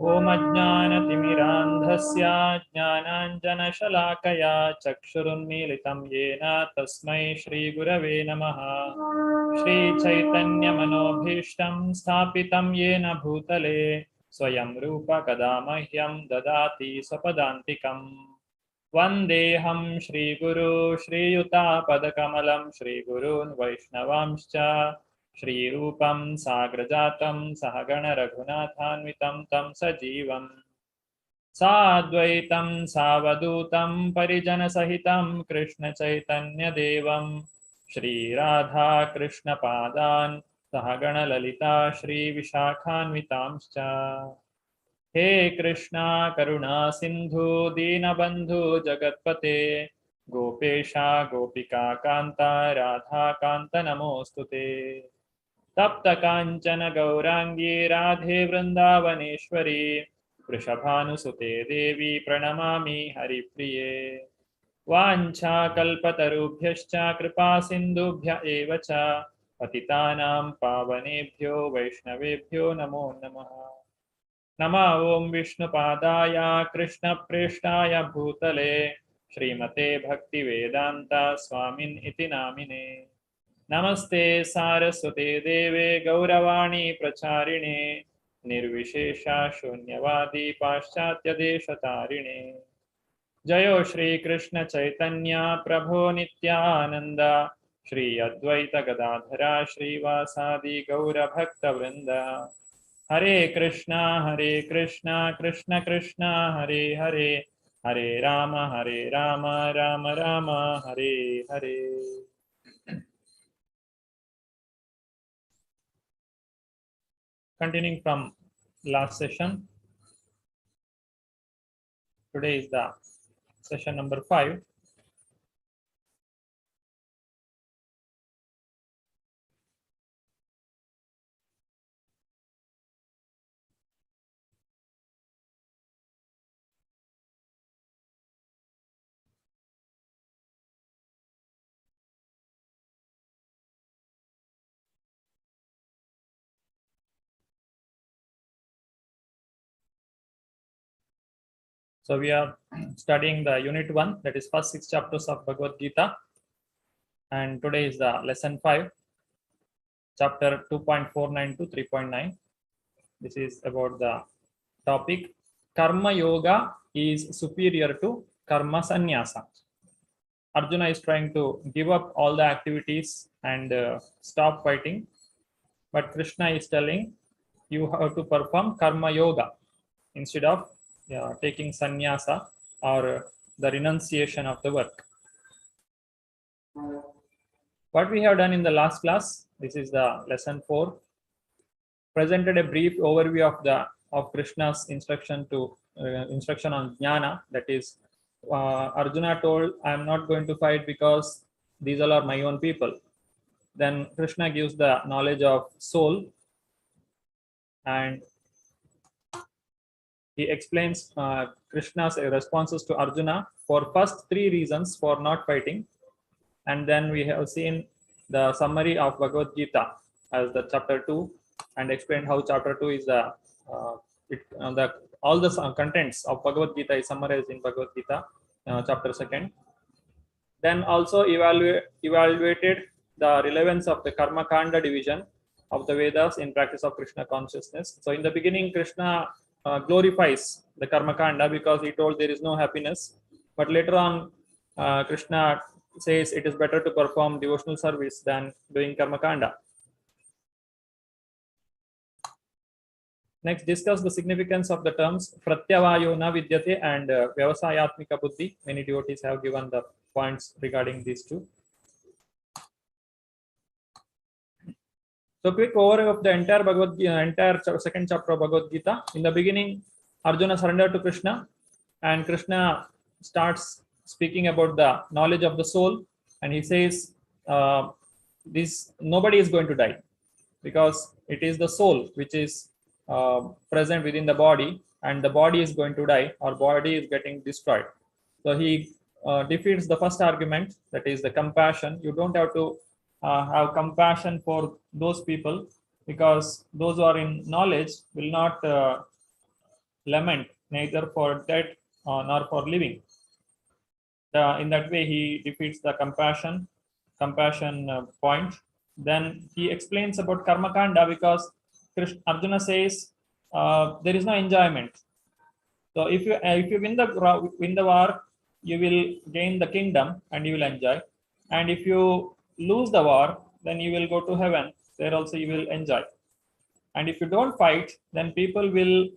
Om Ajnanatimirandhasya Jnananjanashalakaya Chakshurunmilitam Yena Tasmai Shri Gurave Namaha. Shri Chaitanya Manobhishtam Sthapitam Yena Bhutale Swayam Rupa Kadamahyam Dadati Sapadantikam. Vandeham Shri Guru Shri Yuta Padakamalam Shri Gurun Vaishnavamscha Shri Rupam Sagrajatam Sahagana Raghunathanvitam Tam Sajivam Sadvaitam Savadutam Parijana Sahitam Krishna Chaitanya Devam Shri Radha Krishna Padan Sahagana Lalita Shri Vishakhanvitamscha. He Krishna Karuna Sindhu Dinabandhu Jagatpate Gopesha Gopika Kanta Radha Kanta Namostute. Tapta Kanchana Gaurangi Radhe Vrindavaneshwari Vrishabhanusute Devi Pranamami Haripriye. Vancha Kalpatarubhyascha Kripa Sindubhya Evacha Patitanam Pavanebhyo Vaishnavebhyo Namo Namaha. Nama Om Vishnupadaya Krishna Preshtaya Bhutale Srimate Bhakti Vedanta Swamin Iti Namine. Namaste Saraswate Deve Gauravani Pracharine Nirvishesha Shunyavadi Paschatya Deshatarine. Jayo Shri Krishna Chaitanya Prabhu Nityananda Shri Advaita Gadadhara Shri Vasadi Gaura Bhakta Vrinda. Hare Krishna Krishna Krishna Hare Hare Hare Rama Rama Rama Hare Hare. Continuing from last session, today is the session number 5. So we are studying the unit 1, that is first 6 chapters of Bhagavad Gita, and today is the lesson 5, chapter 2.49 to 3.9. This is about the topic Karma Yoga is superior to Karma Sannyasa. Arjuna is trying to give up all the activities and stop fighting, but Krishna is telling you have to perform Karma Yoga instead of taking sannyasa or the renunciation of the work. What we have done in the last class, this is the lesson 4, presented a brief overview of Krishna's instruction on jnana. That is, Arjuna told, I am not going to fight because these all are my own people. Then Krishna gives the knowledge of soul, and he explains Krishna's responses to Arjuna for first 3 reasons for not fighting. And then we have seen the summary of Bhagavad Gita as the chapter 2, and explained how chapter 2 is all the contents of Bhagavad Gita is summarized in Bhagavad Gita chapter 2. Then also evaluated the relevance of the Karma Kanda division of the Vedas in practice of Krishna consciousness. So in the beginning, Krishna glorifies the Karma Kanda because he told there is no happiness. But later on, Krishna says it is better to perform devotional service than doing Karma Kanda. Next, discuss the significance of the terms Pratyavayo na vidyate and Vyavasayatmika buddhi. Many devotees have given the points regarding these two. So, quick overview of the entire second chapter of Bhagavad Gita. In the beginning, Arjuna surrendered to Krishna, and Krishna starts speaking about the knowledge of the soul, and he says, nobody is going to die because it is the soul which is present within the body, and the body is going to die, or body is getting destroyed. So he defeats the first argument, that is the compassion. You don't have to have compassion for those people, because those who are in knowledge will not lament neither for dead nor for living. In that way, he defeats the compassion point. Then he explains about karma kanda because Arjuna says there is no enjoyment. So if you win the war, you will gain the kingdom and you will enjoy. And if you lose the war, then you will go to heaven. There also you will enjoy. And if you don't fight, then people will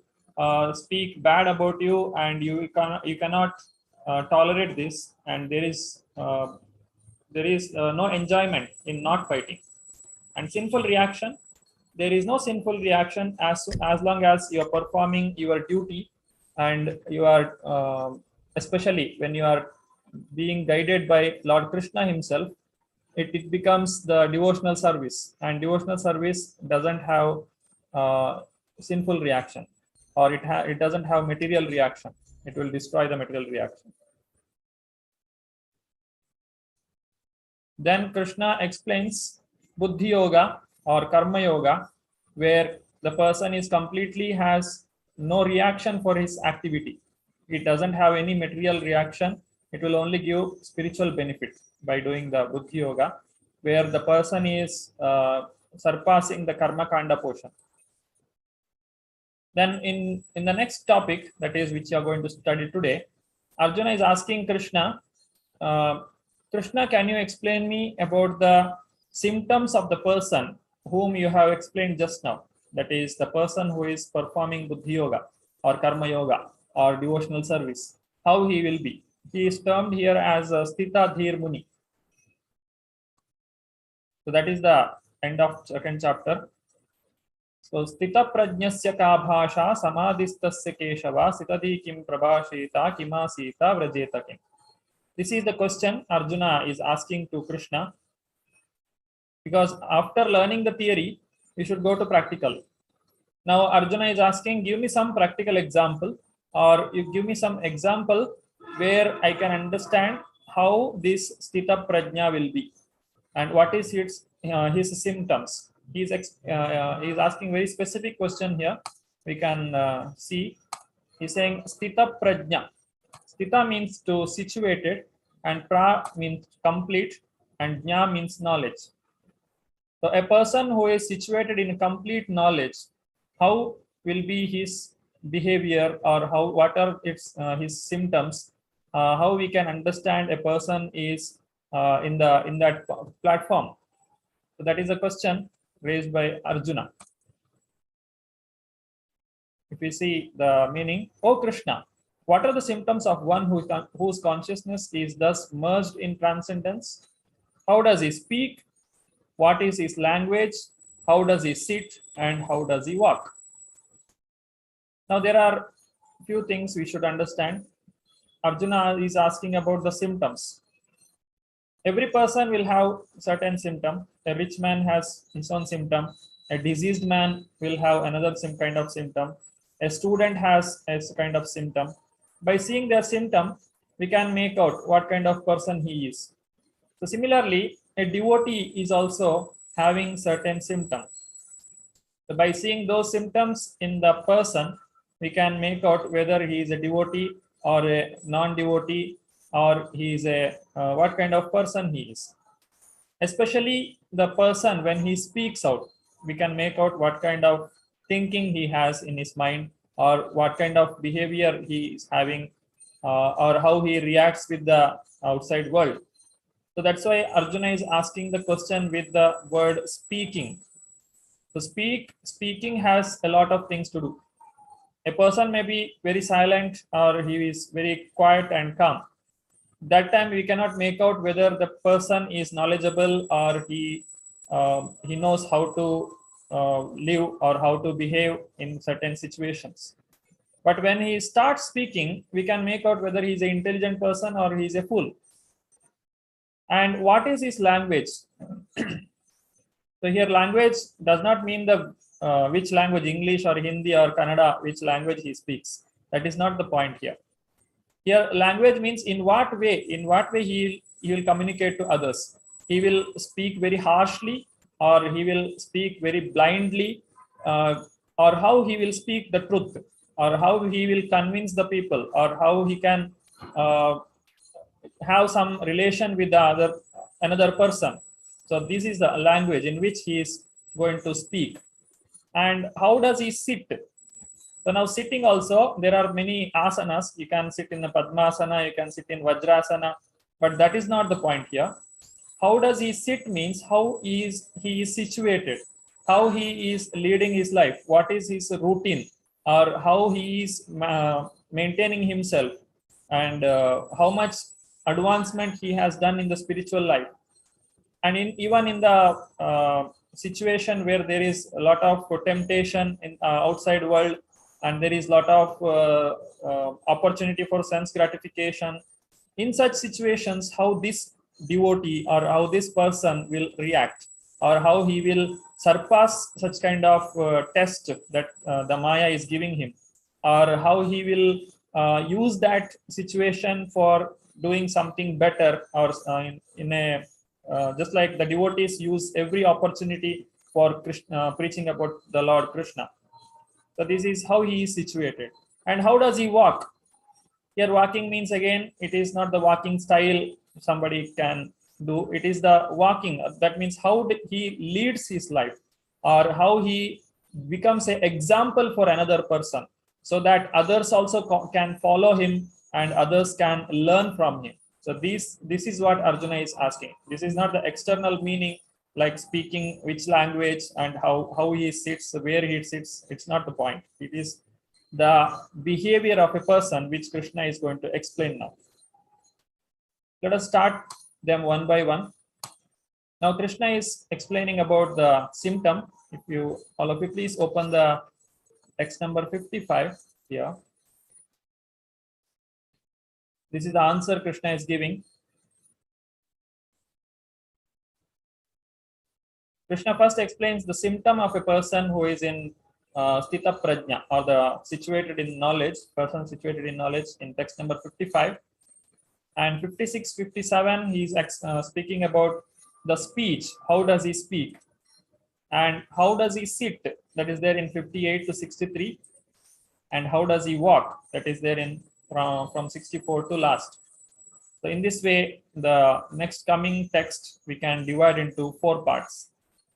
speak bad about you, and you cannot tolerate this. And there is no enjoyment in not fighting. And sinful reaction, there is no sinful reaction as long as you are performing your duty, and you are especially when you are being guided by Lord Krishna himself. It becomes the devotional service, and devotional service doesn't have sinful reaction, or it doesn't have material reaction. It will destroy the material reaction. Then Krishna explains Buddhi Yoga or Karma Yoga, where the person is completely has no reaction for his activity. It doesn't have any material reaction. It will only give spiritual benefit by doing the Buddhi Yoga, where the person is surpassing the Karma Kanda portion. Then in the next topic, that is which you are going to study today, Arjuna is asking Krishna, Krishna, can you explain me about the symptoms of the person whom you have explained just now? That is the person who is performing Buddhi Yoga or Karma Yoga or devotional service. How he will be? He is termed here as Sthita Dhir Muni. So that is the end of second chapter. So Sthita Prajnasya ka bhasha samadhistasya keshava sitadi kim prabhashita kimasita vrajeta kim. This is the question Arjuna is asking to Krishna, because after learning the theory, we should go to practical. Now Arjuna is asking, give me some practical example, or you give me some example where I can understand how this Sthita Prajna will be, and what is his symptoms. He is asking very specific question here. We can see he's saying Sthita Prajna. Sthita means to situated, and pra means complete, and jna means knowledge. So a person who is situated in complete knowledge, how will be his behavior, or what are his symptoms? How we can understand a person is in that platform. So that is a question raised by Arjuna. If we see the meaning, O Krishna, what are the symptoms of one whose consciousness is thus merged in transcendence? How does he speak? What is his language? How does he sit? And how does he walk? Now there are few things we should understand. Arjuna is asking about the symptoms. Every person will have certain symptom. A rich man has his own symptom. A diseased man will have another kind of symptom. A student has a kind of symptom. By seeing their symptom, we can make out what kind of person he is. So similarly, a devotee is also having certain symptoms. So by seeing those symptoms in the person, we can make out whether he is a devotee or a non-devotee, or he is a what kind of person he is. Especially the person, when he speaks out, we can make out what kind of thinking he has in his mind, or what kind of behavior he is having, or how he reacts with the outside world. So that's why Arjuna is asking the question with the word speaking. So speaking has a lot of things to do. A person may be very silent, or he is very quiet and calm. That time we cannot make out whether the person is knowledgeable, or he knows how to live or how to behave in certain situations. But when he starts speaking, we can make out whether he is an intelligent person or he is a fool. And what is his language? So here language does not mean the which language, English or Hindi or Kannada, which language he speaks. That is not the point here. Here language means in what way he will communicate to others. He will speak very harshly, or he will speak very blindly, or how he will speak the truth, or how he will convince the people, or how he can have some relation with the another person. So this is the language in which he is going to speak. And how does he sit? So now sitting also, there are many asanas. You can sit in a Padmasana, you can sit in Vajrasana, but that is not the point here. How does he sit means how he is situated, how he is leading his life, what is his routine, or how he is maintaining himself, and how much advancement he has done in the spiritual life. And even in the situation where there is a lot of temptation in outside world, and there is a lot of opportunity for sense gratification, in such situations, how this devotee or how this person will react, or how he will surpass such kind of test that the Maya is giving him, or how he will use that situation for doing something better, or in a just like the devotees use every opportunity for Krishna, preaching about the Lord Krishna. So this is how he is situated. And how does he walk? Here walking means, again, it is not the walking style somebody can do. It is the walking. That means how he leads his life, or how he becomes an example for another person, so that others also can follow him and others can learn from him. So this is what Arjuna is asking. This is not the external meaning, like speaking which language and how he sits, where he sits. It's not the point. It is the behavior of a person which Krishna is going to explain now. Let us start them one by one. Now Krishna is explaining about the symptom. If you all of you please open the text number 55 here. This is the answer Krishna is giving. Krishna first explains the symptom of a person who is in Stita Prajna, or the situated in knowledge, person situated in knowledge, in text number 55. And 56, 57, he's speaking about the speech. How does he speak? And how does he sit? That is there in 58 to 63. And how does he walk? That is there in from 64 to last. So in this way, the next coming text we can divide into 4 parts.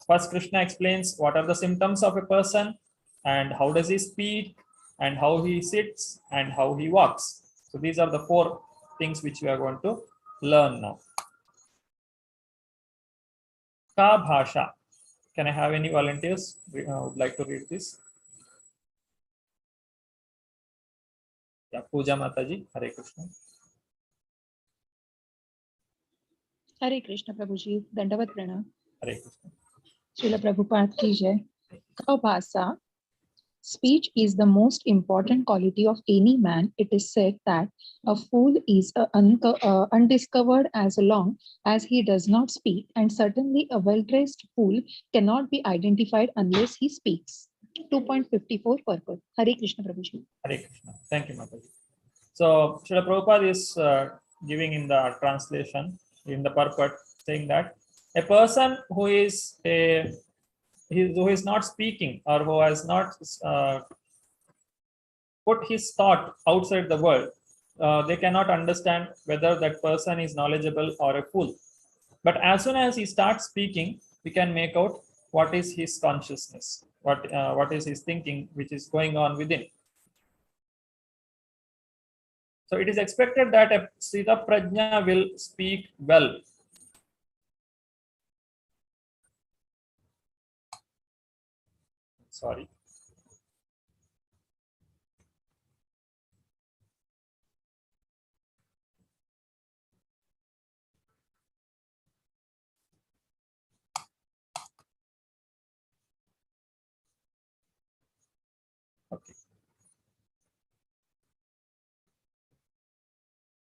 First, Krishna explains what are the symptoms of a person, and how does he speak, and how he sits, and how he walks. So these are the 4 things which we are going to learn now. Ka Bhasha. Can I have any volunteers who would like to read this? Yeah, Pooja Mataji, Hare Krishna. Hare Krishna Prabhuji, Dandavat Pranam. Hare Krishna. Srila Prabhupada ki jai. Kaubhasa. Speech is the most important quality of any man. It is said that a fool is undiscovered as long as he does not speak, and certainly a well-dressed fool cannot be identified unless he speaks. 2.54 purport. Hare Krishna Prabhuji. Hare Krishna. Thank you, Mataji. So Srila Prabhupada is giving in the translation, in the purport, saying that a person who is not speaking, or who has not put his thought outside the world, they cannot understand whether that person is knowledgeable or a fool. But as soon as he starts speaking, we can make out what is his consciousness, what is his thinking, which is going on within. So it is expected that a Sita Prajna will speak well. Sorry. Okay.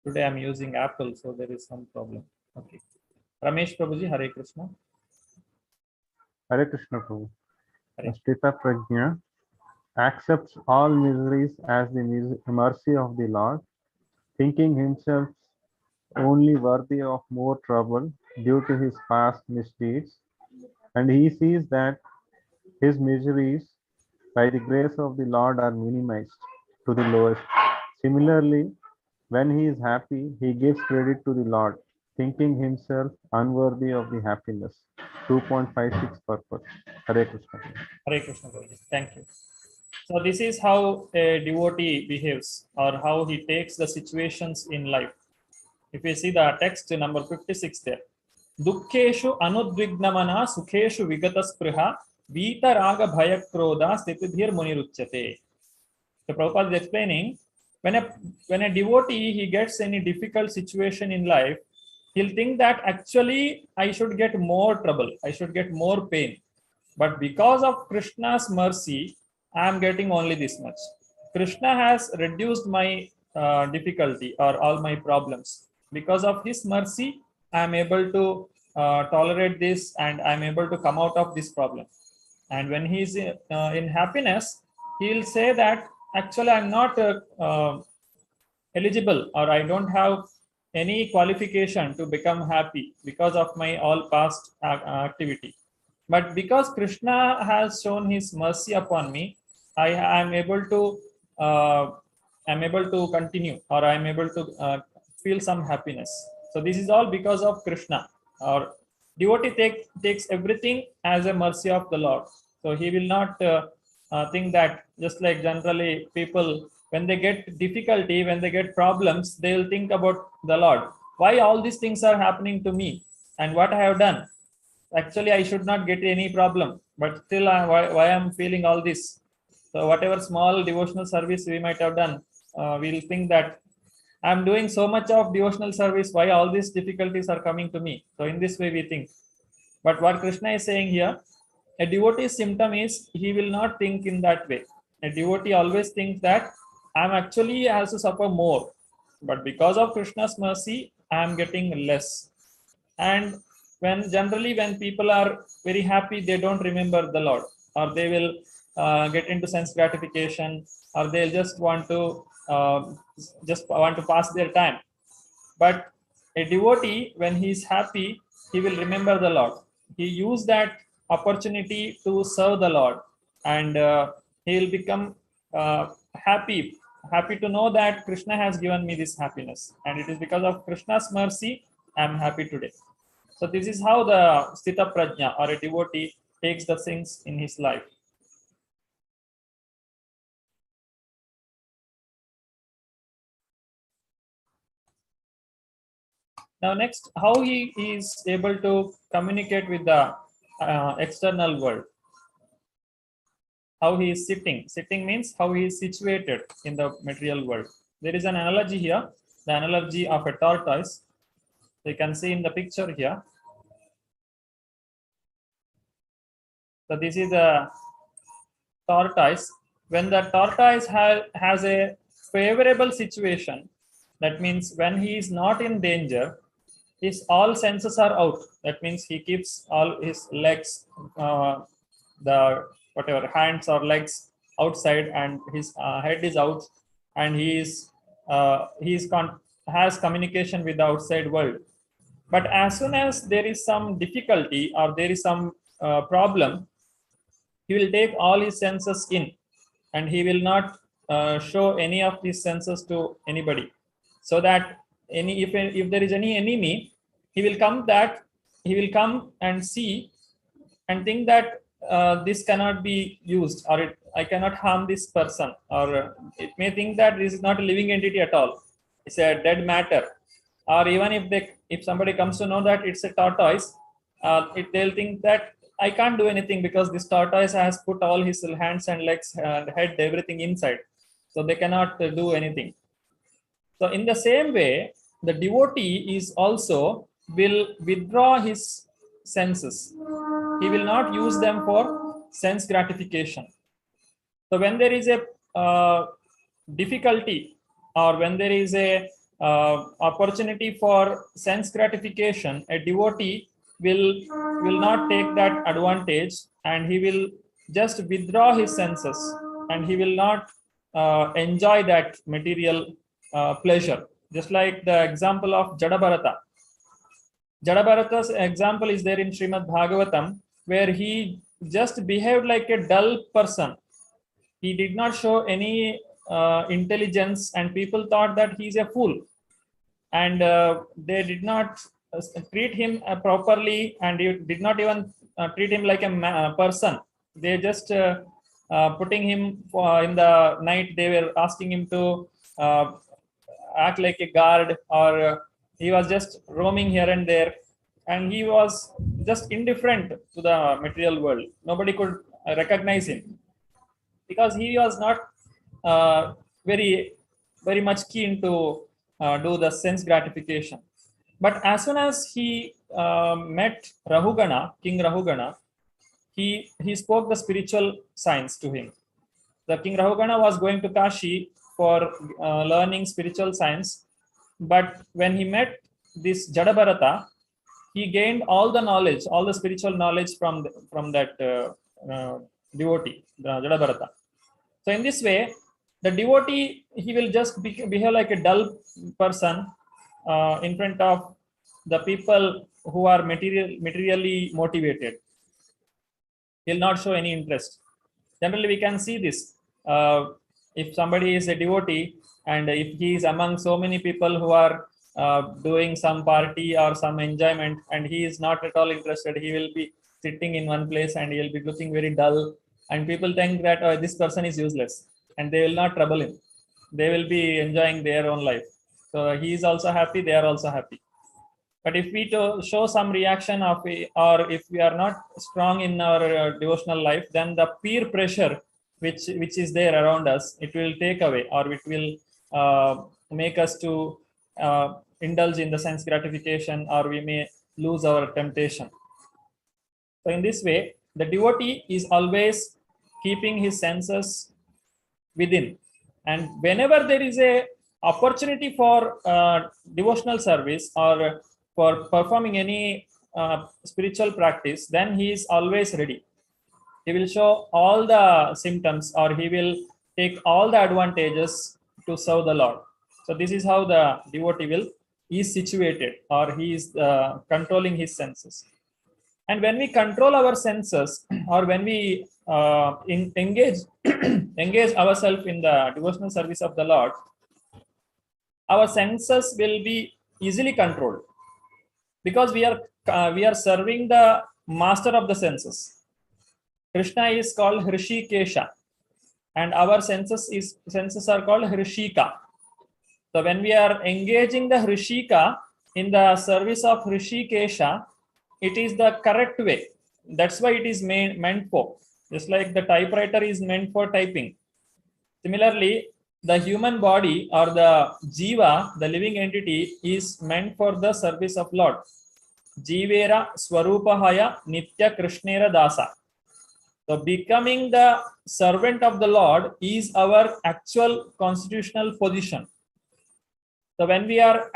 Today I'm using Apple, so there is some problem. Okay. Ramesh Prabhuji, Hare Krishna. Hare Krishna Prabhu. Hare. Stita Prajna accepts all miseries as the mercy of the Lord, thinking himself only worthy of more trouble due to his past misdeeds, and he sees that his miseries by the grace of the Lord are minimized. to the lowest. Similarly, when he is happy, he gives credit to the Lord, thinking himself unworthy of the happiness. 2.56 purpose. Hare Krishna. Hare Krishna. Guruji. Thank you. So this is how a devotee behaves, or how he takes the situations in life. If you see the text number 56 there, Dukkeshu anudvignamana sukheshu vigata spruha vita raga bhaya krodha stitidhir muniruchyate. So Prabhupada is explaining, when a devotee, he gets any difficult situation in life, he'll think that actually I should get more trouble, I should get more pain. But because of Krishna's mercy, I am getting only this much. Krishna has reduced my difficulty or all my problems. Because of his mercy, I am able to tolerate this, and I am able to come out of this problem. And when he is in happiness, he will say that actually I'm not eligible, or I don't have any qualification to become happy because of my all past activity. But because Krishna has shown his mercy upon me, I am able to continue, or I am able to feel some happiness. So this is all because of Krishna. Or devotee takes everything as a mercy of the Lord. So he will not think that, just like generally people, when they get difficulty, when they get problems, they will think about the Lord. Why all these things are happening to me, and what I have done? Actually, I should not get any problem, but still why I'm feeling all this. So whatever small devotional service we might have done, we'll think that I'm doing so much of devotional service, why all these difficulties are coming to me? So in this way we think. But what Krishna is saying here, a devotee's symptom is he will not think in that way. A devotee always thinks that I'm actually has to suffer more, but because of Krishna's mercy, I am getting less. And when people are very happy, they don't remember the Lord, or they will get into sense gratification, or they'll just want to pass their time. But a devotee, when he is happy, he will remember the Lord. He use that opportunity to serve the Lord, and he will become happy to know that Krishna has given me this happiness, and it is because of Krishna's mercy I am happy today. So this is how the Sthita Prajna, or a devotee, takes the things in his life. Now next, how he is able to communicate with the external world. How he is sitting. Sitting means how he is situated in the material world. There is an analogy here, the analogy of a tortoise. You can see in the picture here. So this is a tortoise. When the tortoise has a favorable situation, that means when he is not in danger, his all senses are out. That means he keeps all his legs, the whatever hands or legs outside, and his head is out, and has communication with the outside world. But as soon as there is some difficulty, or there is some problem, he will take all his senses in, and he will not show any of these senses to anybody, so that if there is any enemy, he will come and see and think that this cannot be used, or I cannot harm this person, or it may think that this is not a living entity at all, it's a dead matter. Or even if somebody comes to know that it's a tortoise, they'll think that I can't do anything because this tortoise has put all his hands and legs and head, everything inside, so they cannot do anything. So in the same way, the devotee is also will withdraw his senses. He will not use them for sense gratification. So when there is a difficulty, or when there is a opportunity for sense gratification, a devotee will not take that advantage, and he will just withdraw his senses, and he will not enjoy that material pleasure. Just like the example of Jadabharata. Jadabharata's example is there in Srimad Bhagavatam, where he just behaved like a dull person. He did not show any intelligence, and people thought that he's a fool, and they did not treat him properly, and you did not even treat him like a person. They just putting him in the night. They were asking him to act like a guard, or he was just roaming here and there, and he was just indifferent to the material world. Nobody could recognize him because he was not very much keen to do the sense gratification. But as soon as he met Rahugana, King Rahugana, he spoke the spiritual science to him. The King Rahugana was going to Kashi for learning spiritual science, but when he met this Jadabharata, he gained all the knowledge, all the spiritual knowledge from that devotee, the Jadabharata. So in this way, the devotee, he will just behave like a dull person in front of the people who are materially motivated. He'll not show any interest. Generally, we can see this. If somebody is a devotee, and if he is among so many people who are doing some party or some enjoyment, and he is not at all interested, he will be sitting in one place and he will be looking very dull, and people think that this person is useless, and they will not trouble him. They will be enjoying their own life. So he is also happy, they are also happy. But if we show some reaction of, or if we are not strong in our devotional life, then the peer pressure which is there around us, it will take away, or it will make us to indulge in the sense gratification, or we may lose our temptation. So in this way, the devotee is always keeping his senses within, and whenever there is a opportunity for devotional service or for performing any spiritual practice, then he is always ready. He will show all the symptoms, or he will take all the advantages to serve the Lord. So this is how the devotee is situated, or he is controlling his senses. And when we control our senses, or when we engage ourselves in the devotional service of the Lord, our senses will be easily controlled, because we are serving the master of the senses. Krishna is called Hrishikesha, and our senses are called Hrishika. So when we are engaging the Hrishika in the service of Hrishikesha, it is the correct way. That's why it is meant for. Just like the typewriter is meant for typing. Similarly, the human body, or the jiva, the living entity, is meant for the service of Lord. Jivera Swarupahaya Nitya Krishnera Dasa. So becoming the servant of the Lord is our actual constitutional position. So when we are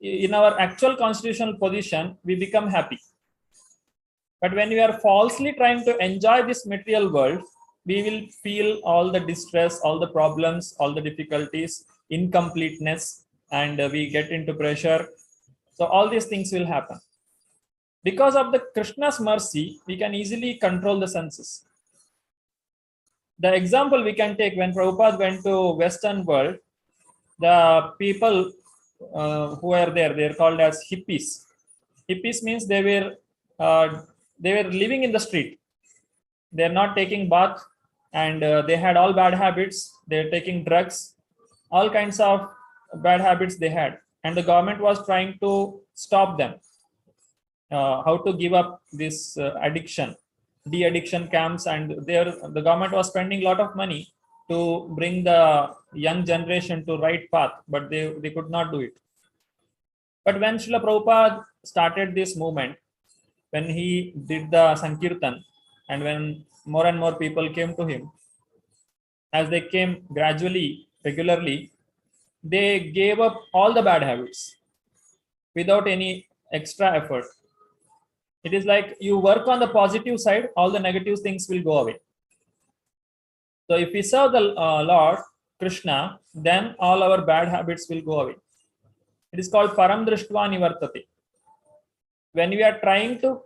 in our actual constitutional position, we become happy. But when we are falsely trying to enjoy this material world, we will feel all the distress, all the problems, all the difficulties, incompleteness, and we get into pressure. So all these things will happen. Because of the Krishna's mercy, we can easily control the senses. The example we can take, when Prabhupada went to Western world, the people who were there, they are called as hippies. Hippies means they were living in the street. They are not taking bath, and they had all bad habits. They are taking drugs, all kinds of bad habits they had, and the government was trying to stop them. How to give up this addiction, de-addiction camps, and the government was spending a lot of money to bring the young generation to right path, but they could not do it. But when Srila Prabhupada started this movement, when he did the Sankirtan, and when more and more people came to him, as they came gradually, regularly, they gave up all the bad habits without any extra effort. It is like you work on the positive side, all the negative things will go away. So if we serve the Lord Krishna, then all our bad habits will go away. It is called Param Drishtva Nivartate. When we are trying to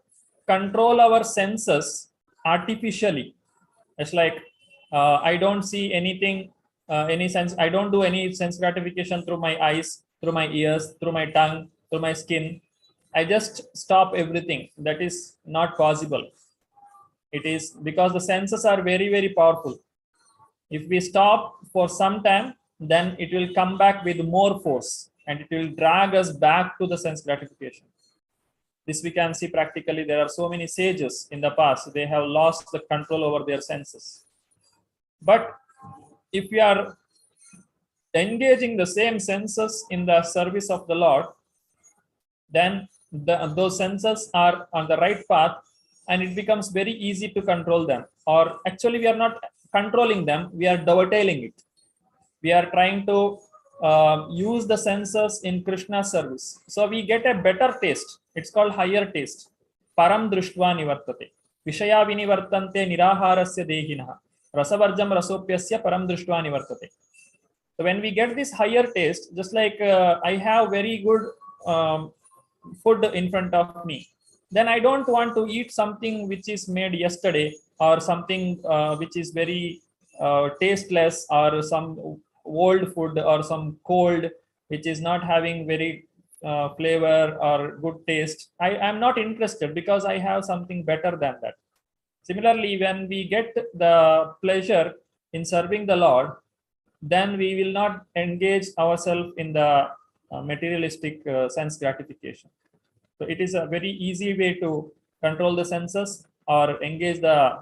control our senses artificially, it's like I don't see anything any sense. I don't do any sense gratification through my eyes, through my ears, through my tongue, through my skin. I just stop everything. That is not possible. It is because the senses are very, very powerful. If we stop for some time, then it will come back with more force and it will drag us back to the sense gratification. This we can see practically. There are so many sages in the past, they have lost the control over their senses. But if we are engaging the same senses in the service of the Lord, then those senses are on the right path and it becomes very easy to control them. Or actually, we are not controlling them, we are dovetailing it. We are trying to use the senses in Krishna's service. So we get a better taste. It's called higher taste. Param drishtva nivartate. Vishaya vinivartante niraharasya dehinah. Rasavarjam rasopyasya param drishtva nivartate. So when we get this higher taste, just like I have very good food in front of me, then I don't want to eat something which is made yesterday or something which is very tasteless, or some old food or some cold which is not having very flavor or good taste. I am not interested because I have something better than that. Similarly, when we get the pleasure in serving the Lord, then we will not engage ourselves in the materialistic sense gratification. So it is a very easy way to control the senses or engage the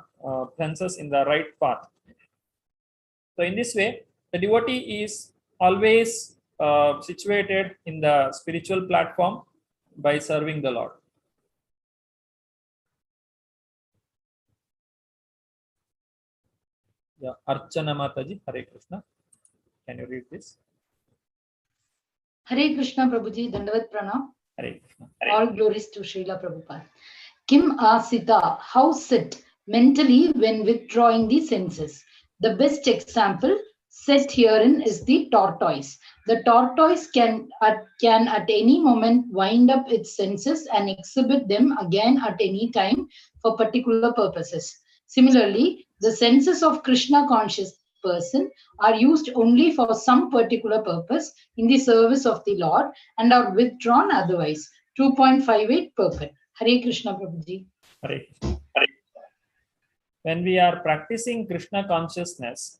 senses in the right path. So in this way, the devotee is always situated in the spiritual platform by serving the Lord. Yeah, Archana Mataji, Hare Krishna. Can you read this? Hare Krishna Prabhuji, Dandavat Pranam. Hare Krishna. All glories to Srila Prabhupada. Kim Asita, how sit mentally when withdrawing the senses? The best example set herein is the tortoise. The tortoise can at any moment wind up its senses and exhibit them again at any time for particular purposes. Similarly, the senses of Krishna conscious person are used only for some particular purpose in the service of the Lord and are withdrawn otherwise. 2.58 perfect. Hare Krishna Prabhuji. Hare Krishna. When we are practicing Krishna consciousness,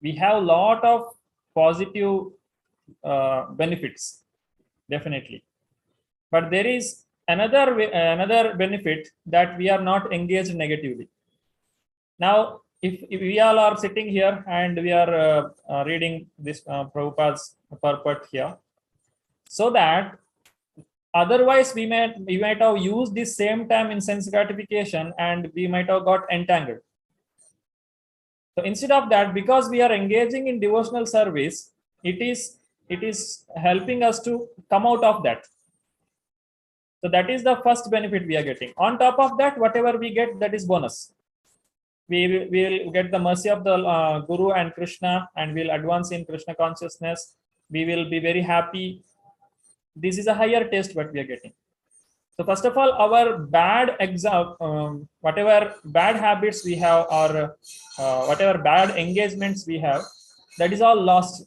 we have a lot of positive benefits, definitely. But there is another benefit, that we are not engaged negatively. Now, if we all are sitting here and we are reading this Prabhupada's purport here, so that otherwise we might have used this same time in sense gratification and we might have got entangled. So instead of that, because we are engaging in devotional service, it is helping us to come out of that. So that is the first benefit we are getting. On top of that, whatever we get, that is bonus. We will get the mercy of the Guru and Krishna, and we'll advance in Krishna consciousness. We will be very happy. This is a higher taste what we are getting. So first of all, our bad whatever bad habits we have, or whatever bad engagements we have, that is all lost.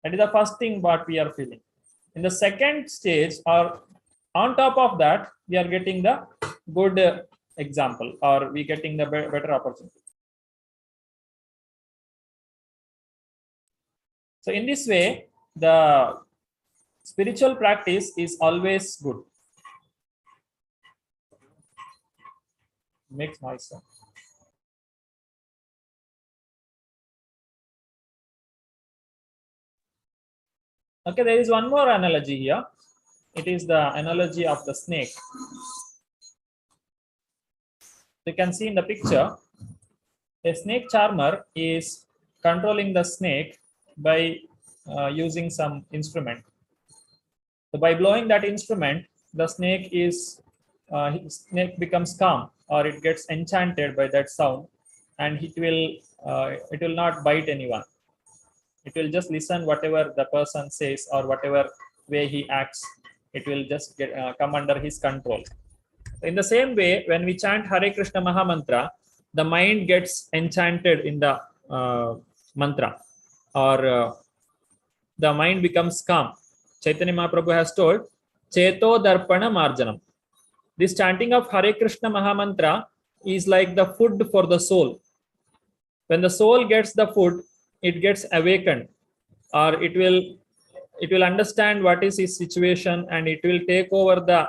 That is the first thing what we are feeling. In the second stage, or on top of that, we are getting the good example, or we getting the better opportunity. So in this way, the spiritual practice is always good. Makes noise. Okay, there is one more analogy here. It is the analogy of the snake. You can see in the picture, a snake charmer is controlling the snake by using some instrument. So by blowing that instrument, the snake becomes calm, or it gets enchanted by that sound, and it will not bite anyone. It will just listen whatever the person says, or whatever way he acts. It will just come under his control. In the same way, when we chant Hare Krishna Mahamantra, the mind gets enchanted in the mantra, or the mind becomes calm. Chaitanya Mahaprabhu has told, Cheto Darpana Marjanam. This chanting of Hare Krishna Mahamantra is like the food for the soul. When the soul gets the food, it gets awakened, or it will understand what is his situation, and it will take over the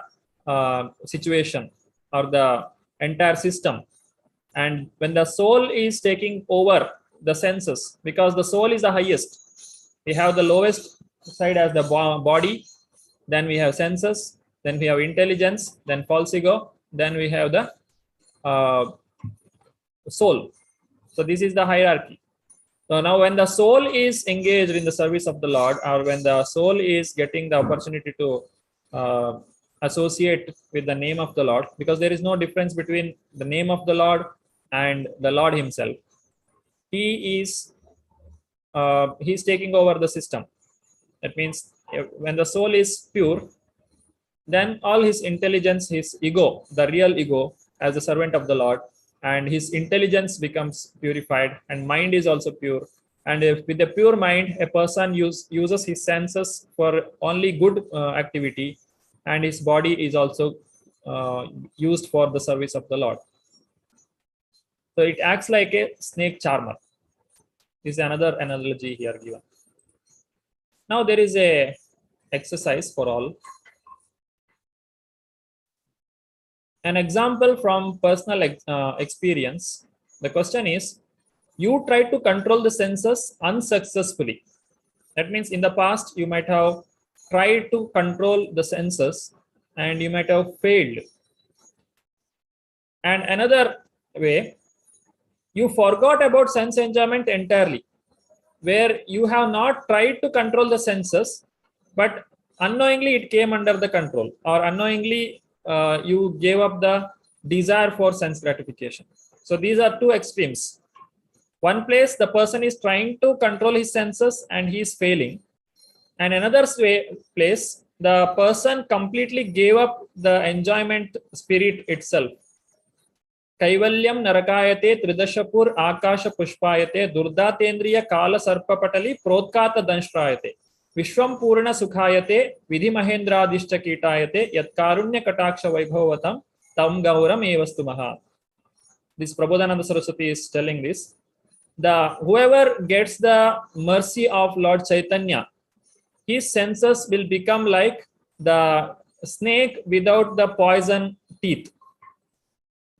situation or the entire system. And when the soul is taking over the senses, because the soul is the highest, we have the lowest side as the body, then we have senses, then we have intelligence, then false ego, then we have the soul. So this is the hierarchy. So now when the soul is engaged in the service of the Lord, or when the soul is getting the opportunity to associate with the name of the Lord, because there is no difference between the name of the Lord and the Lord himself. He's taking over the system. That means when the soul is pure, then all his intelligence, his ego, the real ego as a servant of the Lord, and his intelligence becomes purified, and mind is also pure. And if with a pure mind, a person uses his senses for only good activity, and his body is also used for the service of the Lord. So it acts like a snake charmer. This is another analogy here given. Now there is a exercise for all. An example from personal experience. The question is, you tried to control the senses unsuccessfully. That means in the past, you might have tried to control the senses and you might have failed. And another way, you forgot about sense enjoyment entirely, where you have not tried to control the senses, but unknowingly it came under the control, or unknowingly you gave up the desire for sense gratification. So these are two extremes. One place, the person is trying to control his senses and he is failing. And another place, the person completely gave up the enjoyment spirit itself. Kaivalyam narakayate tridashapur akasha pushpayate durdatendriya kala sarpapatali prodkata danshtrayate vishwam purna sukhayate vidhi mahendradishcha kitayate yat karunya kataksha vaibhavatam tam gauram evastu maha. This Prabodhananda Saraswati is telling this. Whoever gets the mercy of Lord Chaitanya, his senses will become like the snake without the poison teeth.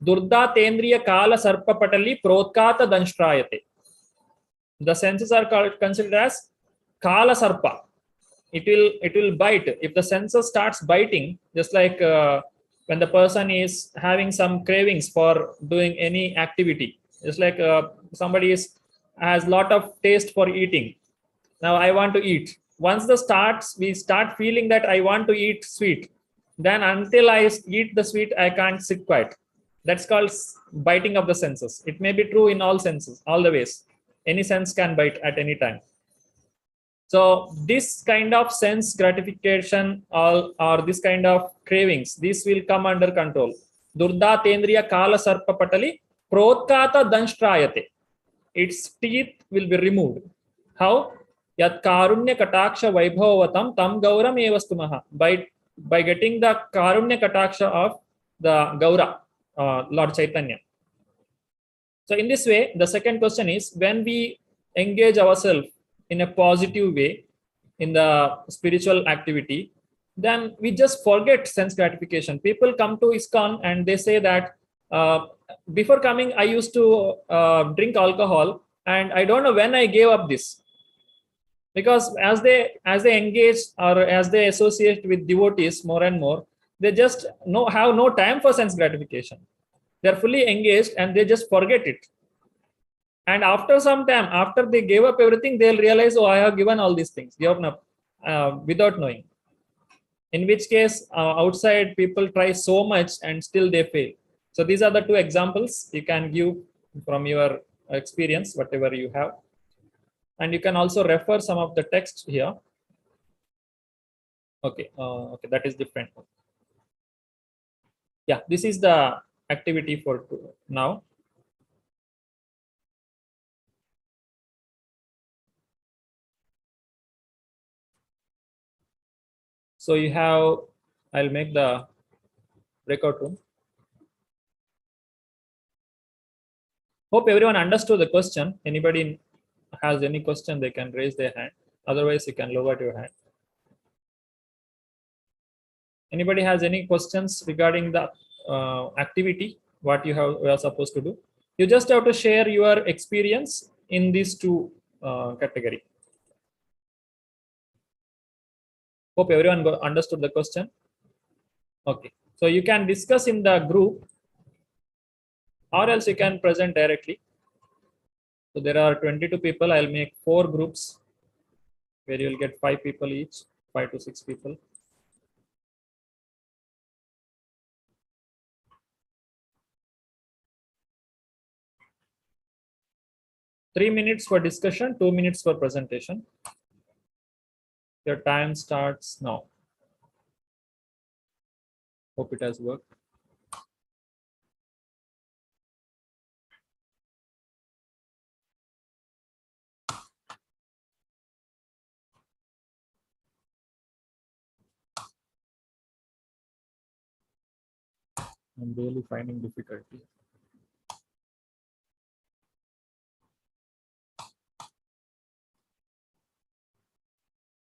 Durda tendriya kala sarpa patali prodkata danshtrayate. The senses are considered as kala sarpa. It will bite. If the senses starts biting, just like when the person is having some cravings for doing any activity, just like somebody has lot of taste for eating. Now I want to eat. Once we start feeling that I want to eat sweet, then until I eat the sweet, I can't sit quiet. That's called biting of the senses. It may be true in all senses, all the ways. Any sense can bite at any time. So this kind of sense gratification or this kind of cravings, this will come under control. Durda tendriya kala sarpa patali prodkata danshtrayate. Its teeth will be removed. How? Yat karunya kataksha vaibhavatam tam gauram evastu maha. By getting the karunya kataksha of the Gaura, Lord Chaitanya. So in this way, the second question is, when we engage ourselves in a positive way in the spiritual activity, then we just forget sense gratification. People come to ISKCON and they say that before coming, I used to drink alcohol, and I don't know when I gave up this. Because as they engage or as they associate with devotees more and more, they just have no time for sense gratification. They're fully engaged and they just forget it. And after some time, after they gave up everything, they'll realize, oh, I have given all these things, without knowing. In which case, outside people try so much and still they fail. So these are the two examples you can give from your experience, whatever you have. And you can also refer some of the text here. Okay, okay, that is different. Yeah, this is the activity for now. So you have, I'll make the breakout room. Hope everyone understood the question. Anybody has any question, they can raise their hand. Otherwise, you can lower your hand. Anybody has any questions regarding the activity, what you are supposed to do? You just have to share your experience in these two category. Hope everyone understood the question. Okay, so you can discuss in the group, or else you can present directly. So there are 22 people. I'll make 4 groups where you'll get 5 people each, 5 to 6 people. Three minutes for discussion, 2 minutes for presentation. Your time starts now. Hope it has worked. I'm really finding difficulty.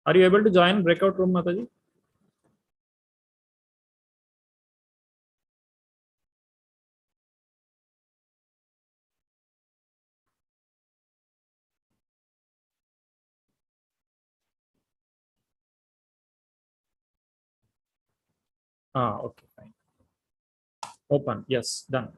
Are you able to join breakout room, Mataji? Okay, fine. Open. Yes, done.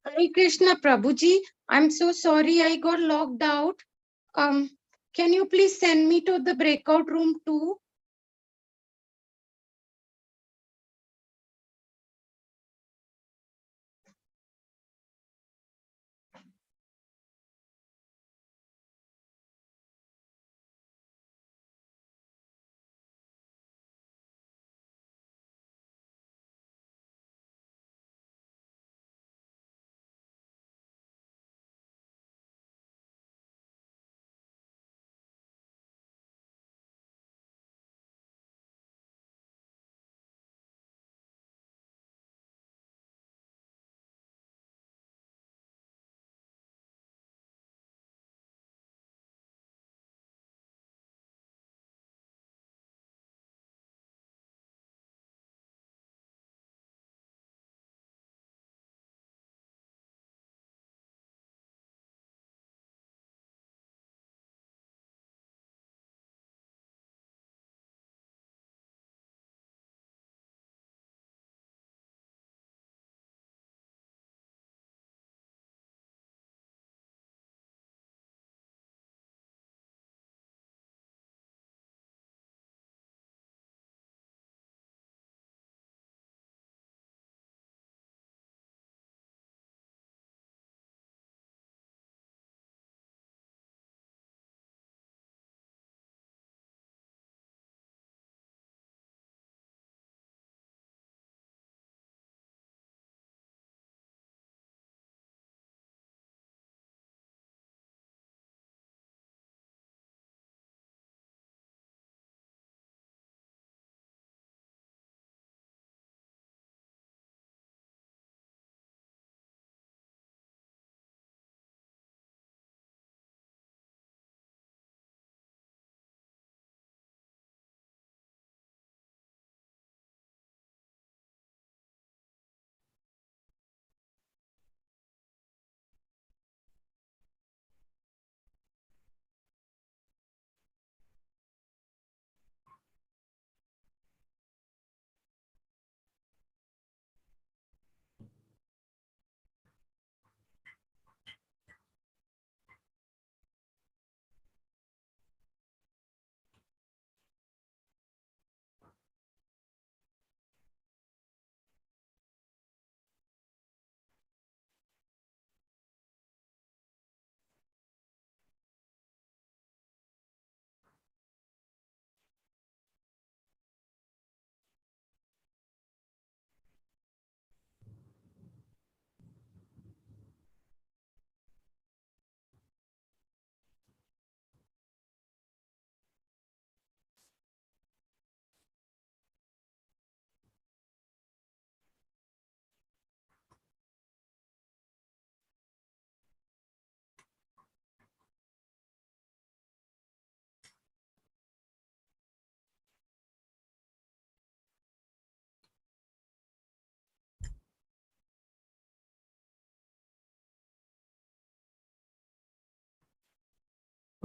Hare Krishna Prabhuji, I'm so sorry I got locked out. Can you please send me to the breakout room too?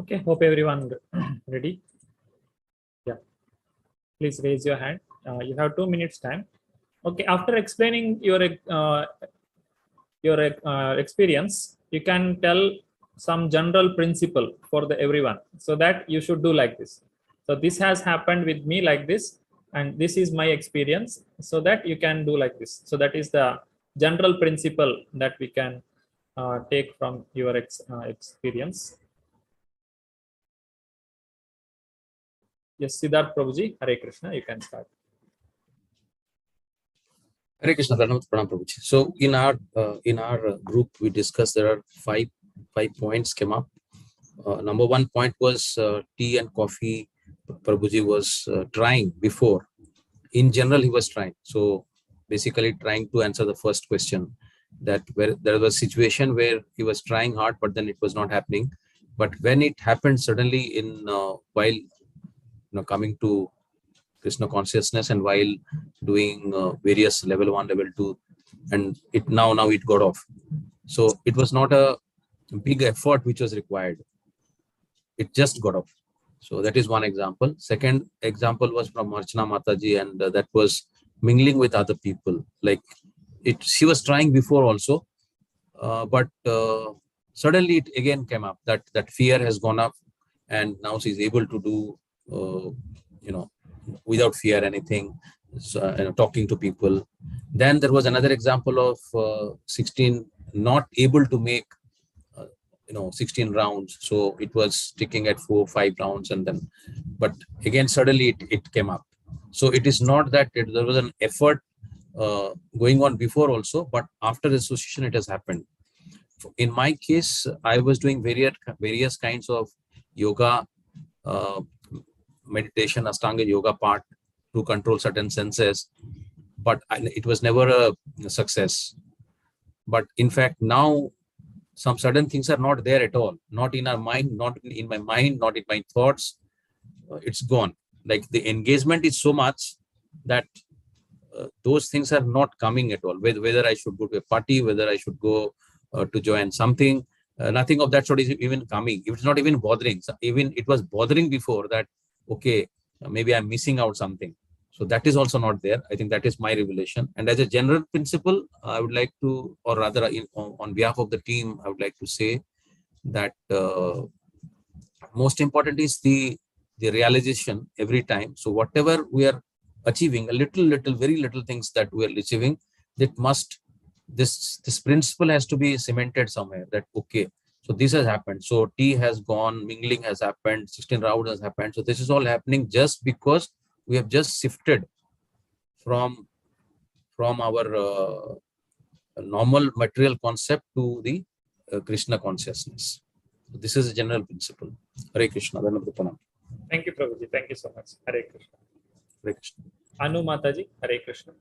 Okay, hope everyone ready. Yeah, please raise your hand. You have 2 minutes time. Okay, after explaining your experience, you can tell some general principle for the everyone, so that you should do like this. So this has happened with me like this, and this is my experience, so that you can do like this. So that is the general principle that we can take from your experience. Yes, Siddharth Prabhuji, Hare Krishna, you can start. Hare Krishna, Pranam Prabhuji. So in our group, we discussed there are five points came up. Number 1 point was tea and coffee. Prabhuji was trying before. In general, he was trying. So basically, trying to answer the first question, that where there was a situation where he was trying hard, but then it was not happening. But when it happened suddenly, in while coming to Krishna consciousness and while doing various level 1, level 2, and it now it got off. So it was not a big effort which was required. It just got off. So that is one example. Second example was from Archana Mataji, and that was mingling with other people. Like she was trying before also, but suddenly it again came up that fear has gone up, and now she's able to do, without fear anything, talking to people. Then there was another example of 16 not able to make 16 rounds, so it was sticking at 4-5 rounds, and then but again suddenly it came up. So it is not that there was an effort going on before also, but after the association it has happened. In my case, I was doing various kinds of yoga, meditation, Ashtanga yoga part to control certain senses, but it was never a success. But in fact, now some certain things are not there at all, not in our mind, not in my mind, not in my thoughts. It's gone. Like the engagement is so much that those things are not coming at all. Whether I should go to a party, whether I should go to join something, nothing of that sort is even coming. It's not even bothering. So even it was bothering before that, okay, maybe I'm missing out something. So that is also not there. I think that is my revelation. And as a general principle, I would like to, or rather on behalf of the team, I would like to say that most important is the realization every time. So whatever we are achieving, very little things that we are achieving, that must, this principle has to be cemented somewhere, that okay, so this has happened. So tea has gone, mingling has happened, 16 rounds has happened. So this is all happening just because we have just shifted from our normal material concept to the Krishna consciousness. So this is a general principle. Hare Krishna. Thank you, Prabhuji. Thank you so much. Hare Krishna. Hare Krishna. Anu Mataji, Hare Krishna.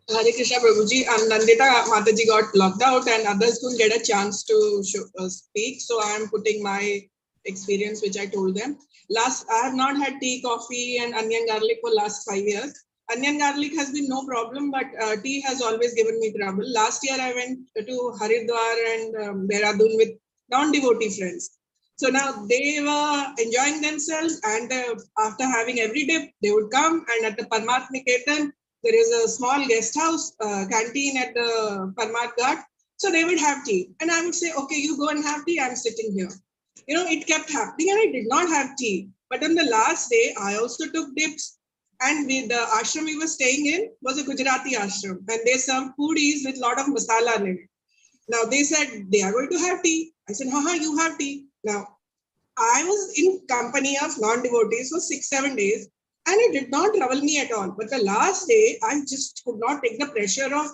Hare Krishna, Prabhuji. Nandita Mataji got locked out and others couldn't get a chance to speak. So I'm putting my experience, which I told them. I have not had tea, coffee and onion garlic for last 5 years. Onion garlic has been no problem, but tea has always given me trouble. Last year, I went to Haridwar and Dehradun with non-devotee friends. So now they were enjoying themselves, and after having every day, they would come, and at the Parmat Niketan, there is a small guest house, canteen at the Parmat Ghat. So they would have tea. And I would say, okay, you go and have tea, I'm sitting here. It kept happening and I did not have tea. But on the last day, I also took dips. And the ashram we were staying in was a Gujarati ashram. And they served foodies with a lot of masala in it. Now they said they are going to have tea. I said, haha, you have tea. Now, I was in company of non-devotees for 6-7 days. And it did not trouble me at all. But the last day, I just could not take the pressure of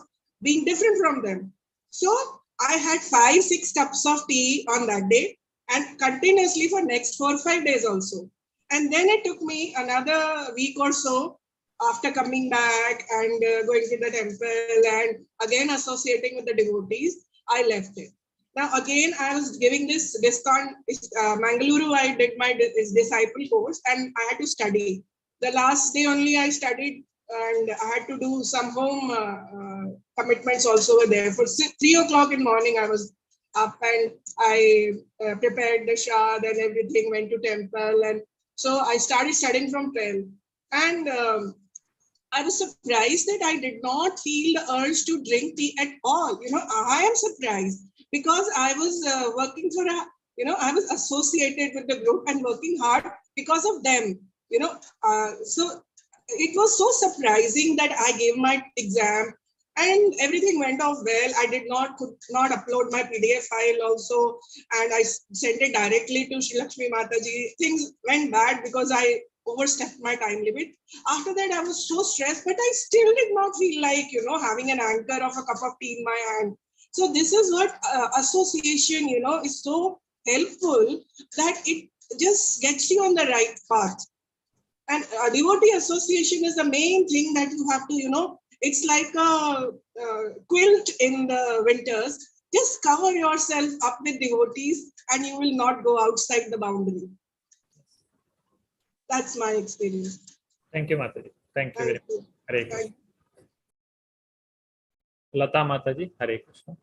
being different from them. So I had 5-6 cups of tea on that day and continuously for next 4-5 days also. And then it took me another week or so after coming back and going to the temple and again associating with the devotees, I left it. Now again, I was giving this discount. Mangaluru, I did my disciple course and I had to study. The last day only I studied and I had to do some home commitments also were there. For 3 o'clock in the morning, I was up and I prepared the shad and everything, went to temple. And so I started studying from 12. And I was surprised that I did not feel the urge to drink tea at all. I am surprised because I was working for I was associated with the group and working hard because of them. So it was so surprising that I gave my exam and everything went off well. I could not upload my PDF file also, and I sent it directly to Shri Lakshmi Mataji. Things went bad because I overstepped my time limit. After that, I was so stressed, but I still did not feel like, having an anchor of a cup of tea in my hand. So this is what association, is so helpful, that it just gets you on the right path. And devotee association is the main thing that you have to, it's like a quilt in the winters. Just cover yourself up with devotees and you will not go outside the boundary. That's my experience. Thank you, Mataji. Thank you very much. Hare Krishna. Lata Mataji, Hare Krishna.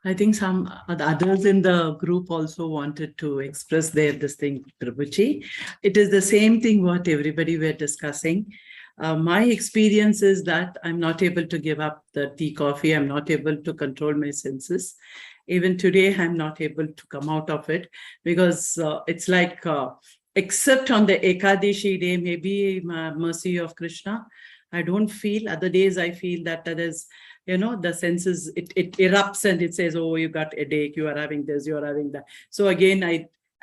I think some others in the group also wanted to express this thing, Prabhuji. It is the same thing what everybody were discussing. My experience is that I'm not able to give up the tea, coffee. I'm not able to control my senses. Even today, I'm not able to come out of it because it's like, except on the Ekadashi day, maybe mercy of Krishna, I don't feel. Other days, I feel that there's, the senses, it erupts and it says, oh, you got a headache, you are having this, you are having that. So again,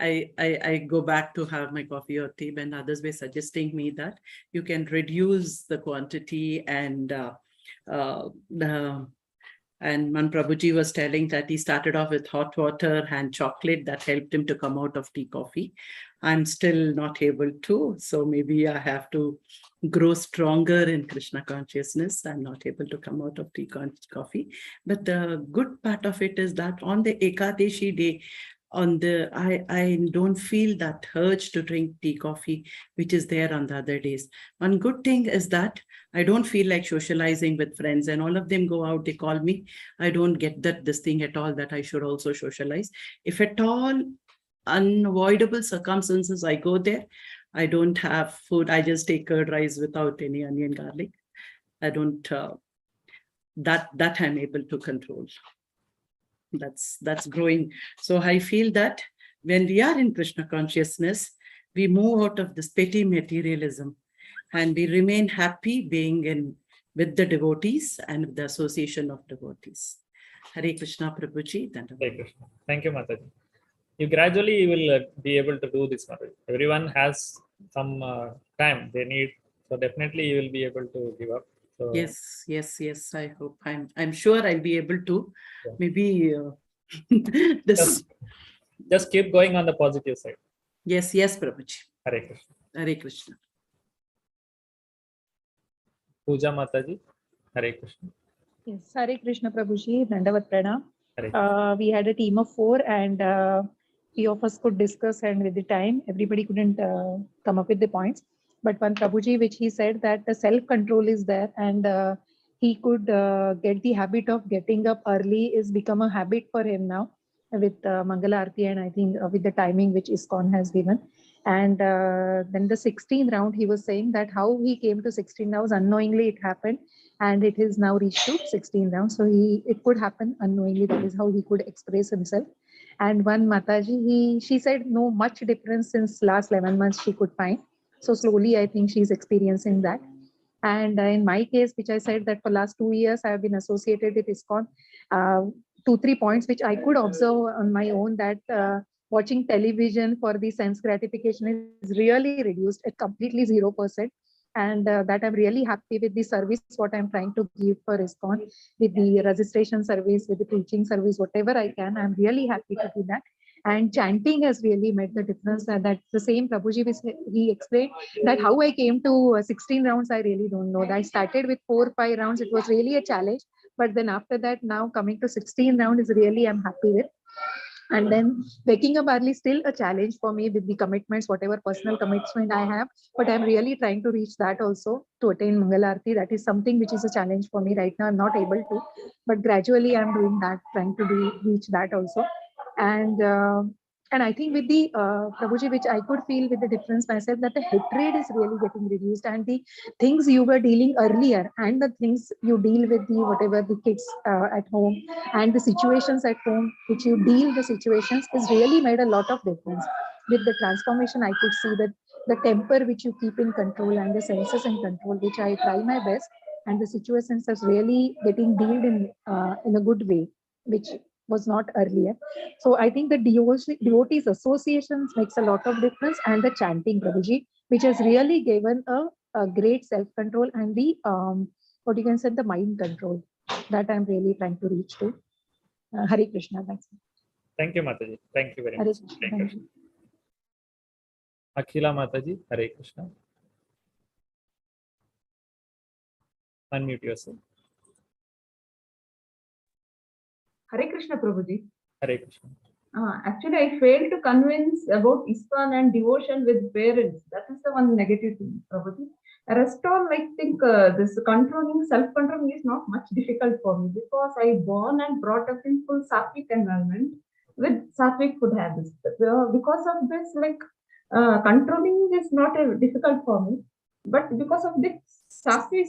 I go back to have my coffee or tea, and others were suggesting me that you can reduce the quantity and and Man Prabhuji was telling that he started off with hot water and chocolate that helped him to come out of tea, coffee. I'm still not able to, so maybe I have to grow stronger in Krishna consciousness. I'm not able to come out of tea, coffee. But the good part of it is that on the Ekadashi day, I don't feel that urge to drink tea, coffee, which is there on the other days. One good thing is that I don't feel like socializing with friends, and all of them go out, they call me. I don't get this thing at all, that I should also socialize. If at all unavoidable circumstances, I go there. I don't have food. I just take curd rice without any onion, garlic. I don't, that I'm able to control. That's growing. So I feel that when we are in Krishna consciousness, we move out of this petty materialism and we remain happy being with the devotees and with the association of devotees. Hare Krishna, Prabhuji. Hare Krishna. Thank you, Mataji. You gradually will be able to do this, Mataji. Everyone has some time they need, so definitely you will be able to give up. So, yes. I hope I'm sure I'll be able to. Yeah. Maybe this. Just keep going on the positive side. Yes, Prabhuji. Hare Krishna. Hare Krishna. Puja Mataji. Hare Krishna. Yes, Hare Krishna Prabhuji, Dandavat Pranam. Hare We had a team of 4 and few of us could discuss, and with the time, everybody couldn't come up with the points. But one Prabhuji, which he said that the self-control is there and he could get the habit of getting up early is become a habit for him now with Mangala Arati, and I think with the timing which ISKCON has given. And then the 16th round, he was saying that how he came to 16 rounds, unknowingly it happened, and it is now reached to 16 rounds. So it could happen unknowingly. That is how he could express himself. And one Mataji, she said no much difference since last 11 months she could find. So slowly, I think she's experiencing that. And in my case, which I said that for last 2 years, I have been associated with ISKCON. 2-3 points which I could observe on my own, that watching television for the sense gratification is really reduced at completely 0%. And that I'm really happy with the service, what I'm trying to give for ISKCON, with the registration service, with the preaching service, whatever I can, I'm really happy to do that. And chanting has really made the difference. That's the same Prabhuji, he explained that how I came to 16 rounds, I really don't know. I started with 4 or 5 rounds. It was really a challenge. But then after that, now coming to 16 round is really, I'm happy with. And then waking up early still a challenge for me with the commitments, whatever personal commitment I have. But I'm really trying to reach that also, to attain Mangalarti. That is something which is a challenge for me right now. I'm not able to, but gradually I'm doing that, trying to reach that also. And and I think with the Prabhuji, which I could feel with the difference myself, that the hatred is really getting reduced, and the things you were dealing earlier and the things you deal with, the whatever the kids at home and the situations at home which you deal the situations, is really made a lot of difference. With the transformation, I could see that the temper which you keep in control and the senses in control, which I try my best, and the situations is really getting dealt in a good way, which was not earlier. So I think the devotees associations makes a lot of difference, and the chanting, Prabhuji, which has really given a great self-control and the what you can say, the mind control, that I'm really trying to reach to. Hare Krishna. Thanks. Thank you, Mataji. Thank you very Hare much. Krishna. Hare Thank Krishna. you. Akhila Mataji, Hare Krishna. Unmute yourself. Hare Krishna, Prabhuji. Hare Krishna. Actually, I failed to convince about ISKCON and devotion with parents. That is the one negative thing, Prabhuji. Rest all, I think this controlling, self-controlling is not much difficult for me, because I born and brought up in full sattvic environment with sattvic food habits. Because of this, controlling is not difficult for me. But because of this Shastri,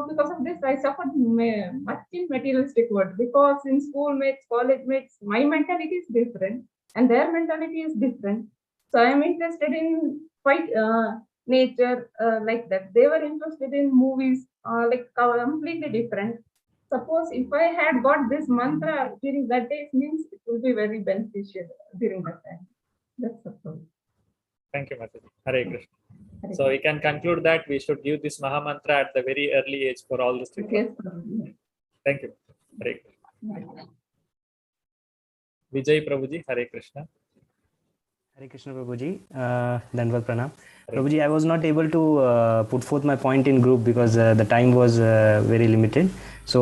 because of this, I suffered much in materialistic world, because in school mates, college mates, my mentality is different and their mentality is different. So I am interested in quite nature, like that. They were interested in movies, completely different. Suppose if I had got this mantra during that day, it means it will be very beneficial during that time. That's the problem. Thank you, Mataji. Hare Krishna. So we can conclude that we should give this Maha Mantra at the very early age for all the students. Yes. Thank you. Hare Krishna. Vijay Prabhuji, Hare Krishna. Hare Krishna, Prabhuji. Dandavat Pranam. Prabhuji, I was not able to put forth my point in group because the time was very limited. So,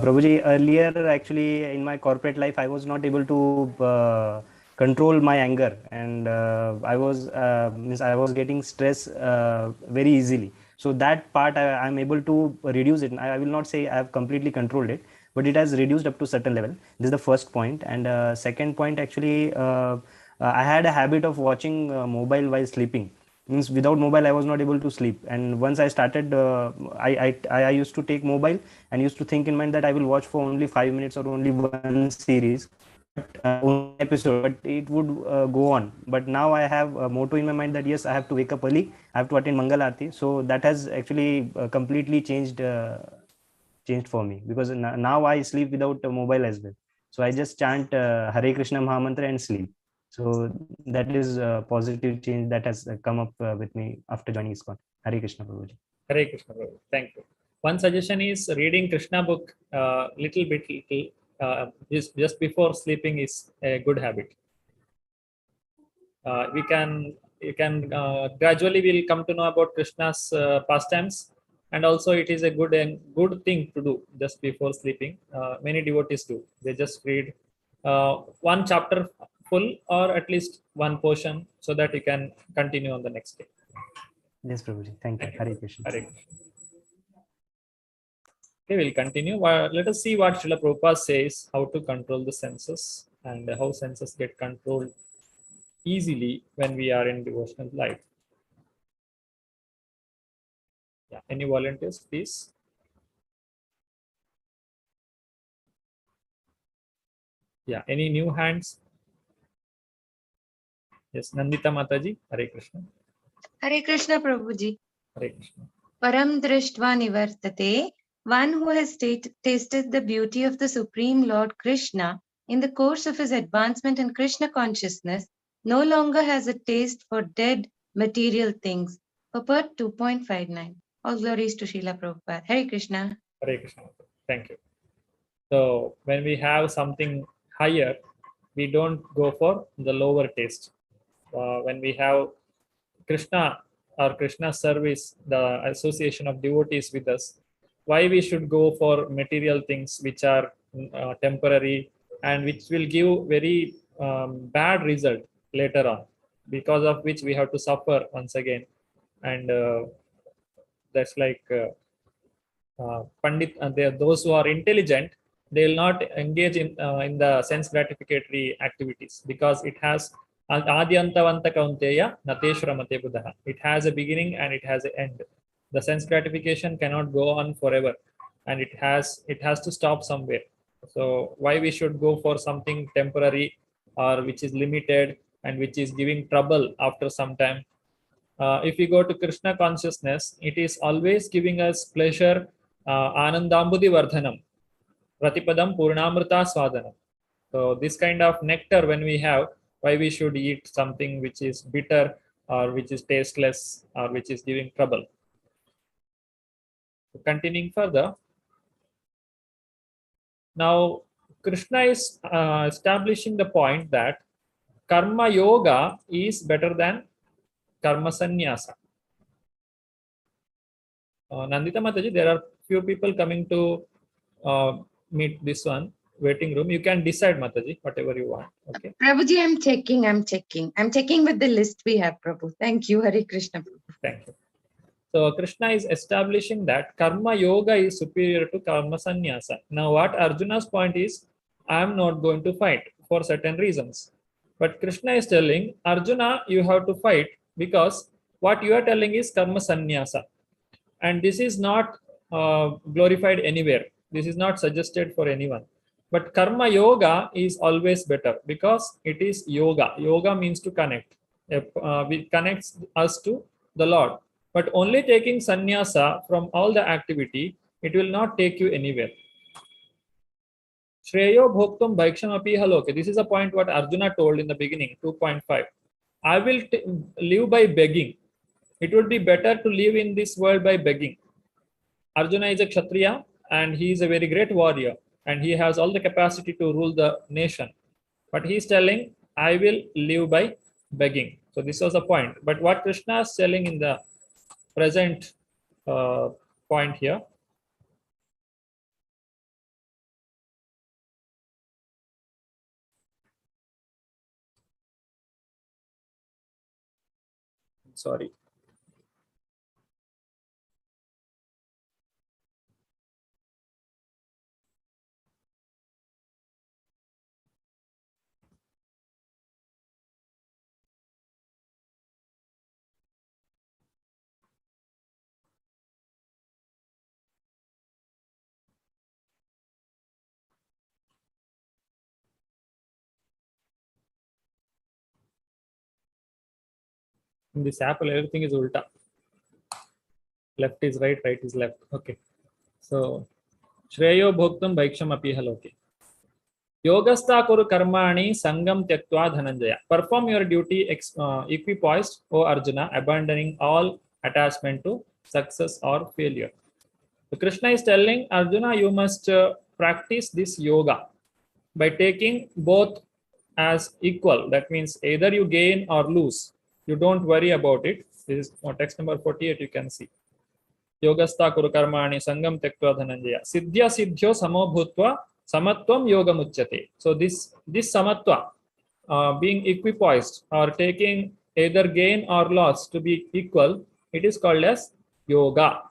Prabhuji, earlier, actually, in my corporate life, I was not able to control my anger, and I was getting stress very easily. So that part I'm able to reduce it. I will not say I have completely controlled it, but it has reduced up to certain level. This is the first point. And second point, actually, I had a habit of watching mobile while sleeping. Means without mobile I was not able to sleep, and once I started I used to take mobile and used to think in mind that I will watch for only 5 minutes or only one series, one episode, but it would go on. But now I have a motto in my mind that yes, I have to wake up early, I have to attend Mangal Aarti. So that has actually completely changed for me, because now I sleep without a mobile as well. So I just chant Hare Krishna Mahamantra and sleep. So that is a positive change that has come up with me after joining ISKCON. Hare Krishna, Prabhuji. Hare Krishna, Prabhu. Thank you. One suggestion is reading Krishna book little bit, just before sleeping is a good habit. You can gradually will come to know about Krishna's pastimes, and also it is a good thing to do just before sleeping. Many devotees do. They just read one chapter full, or at least one portion, so that you can continue on the next day. Yes, Prabhuji. Thank you. Hare Krishna. Hare Krishna. Okay, we'll continue. Let us see what Srila Prabhupada says, how to control the senses and how senses get controlled easily when we are in devotional life. Yeah, any volunteers, please? Yeah, any new hands? Yes, Nandita Mataji, Hare Krishna. Hare Krishna, Prabhuji. Hare Krishna. Param drishtva nivartate, one who has tasted the beauty of the Supreme Lord Krishna in the course of his advancement in Krishna consciousness, no longer has a taste for dead material things. Purport 2.59. All glories to Srila Prabhupada. Hare Krishna. Hare Krishna. Thank you. So when we have something higher, we don't go for the lower taste. When we have Krishna or Krishna service, the association of devotees with us, why we should go for material things which are temporary and which will give very bad result later on, because of which we have to suffer once again. And that's like Pandit, those who are intelligent, they will not engage in the sense gratificatory activities, because it has Adyantavanta Kaunteya Nateshramate Buddha. It has a beginning and it has an end. The sense gratification cannot go on forever, and it has to stop somewhere. So why we should go for something temporary or which is limited and which is giving trouble after some time? If we go to Krishna consciousness, it is always giving us pleasure, Anandambudhi Vardhanam, Pratipadam Purnamrita Swadanam. So this kind of nectar when we have, why we should eat something which is bitter or which is tasteless or which is giving trouble? Continuing further, now Krishna is establishing the point that Karma Yoga is better than Karma Sannyasa. Nandita Mataji, there are few people coming to meet this one waiting room. You can decide, Mataji, whatever you want. Okay. Prabhuji, I'm checking with the list we have, Prabhu. Thank you, Hare Krishna. Thank you. So Krishna is establishing that Karma Yoga is superior to Karma Sannyasa. Now what Arjuna's point is, I am not going to fight for certain reasons. But Krishna is telling, Arjuna, you have to fight because what you are telling is Karma Sannyasa. And this is not glorified anywhere. This is not suggested for anyone. But Karma Yoga is always better because it is yoga. Yoga means to connect. It connects us to the Lord. But only taking sannyasa from all the activity, it will not take you anywhere. Shreyo bhoktum bhaiksham api haloke. This is a point what Arjuna told in the beginning, 2.5. I will live by begging. It would be better to live in this world by begging. Arjuna is a Kshatriya and he is a very great warrior and he has all the capacity to rule the nation. But he is telling, I will live by begging. So this was a point. But what Krishna is telling in the present point here, sorry. In this apple, everything is ulta. Left is right, right is left. Okay. So, Shreyo bhoktam bhaiksham api haloke. Yogastha kuru karmani sangam tyaktva dhananjaya. Perform your duty equipoised, O Arjuna, abandoning all attachment to success or failure. So Krishna is telling Arjuna, you must practice this yoga by taking both as equal. That means either you gain or lose. You don't worry about it. This is text number 48, you can see. Yogastha kuru karmani sangam tyaktva dhananjaya. Siddhya siddhyo samo bhutva samatvam yoga muchyate. So this samatva, being equipoised or taking either gain or loss to be equal, it is called as yoga.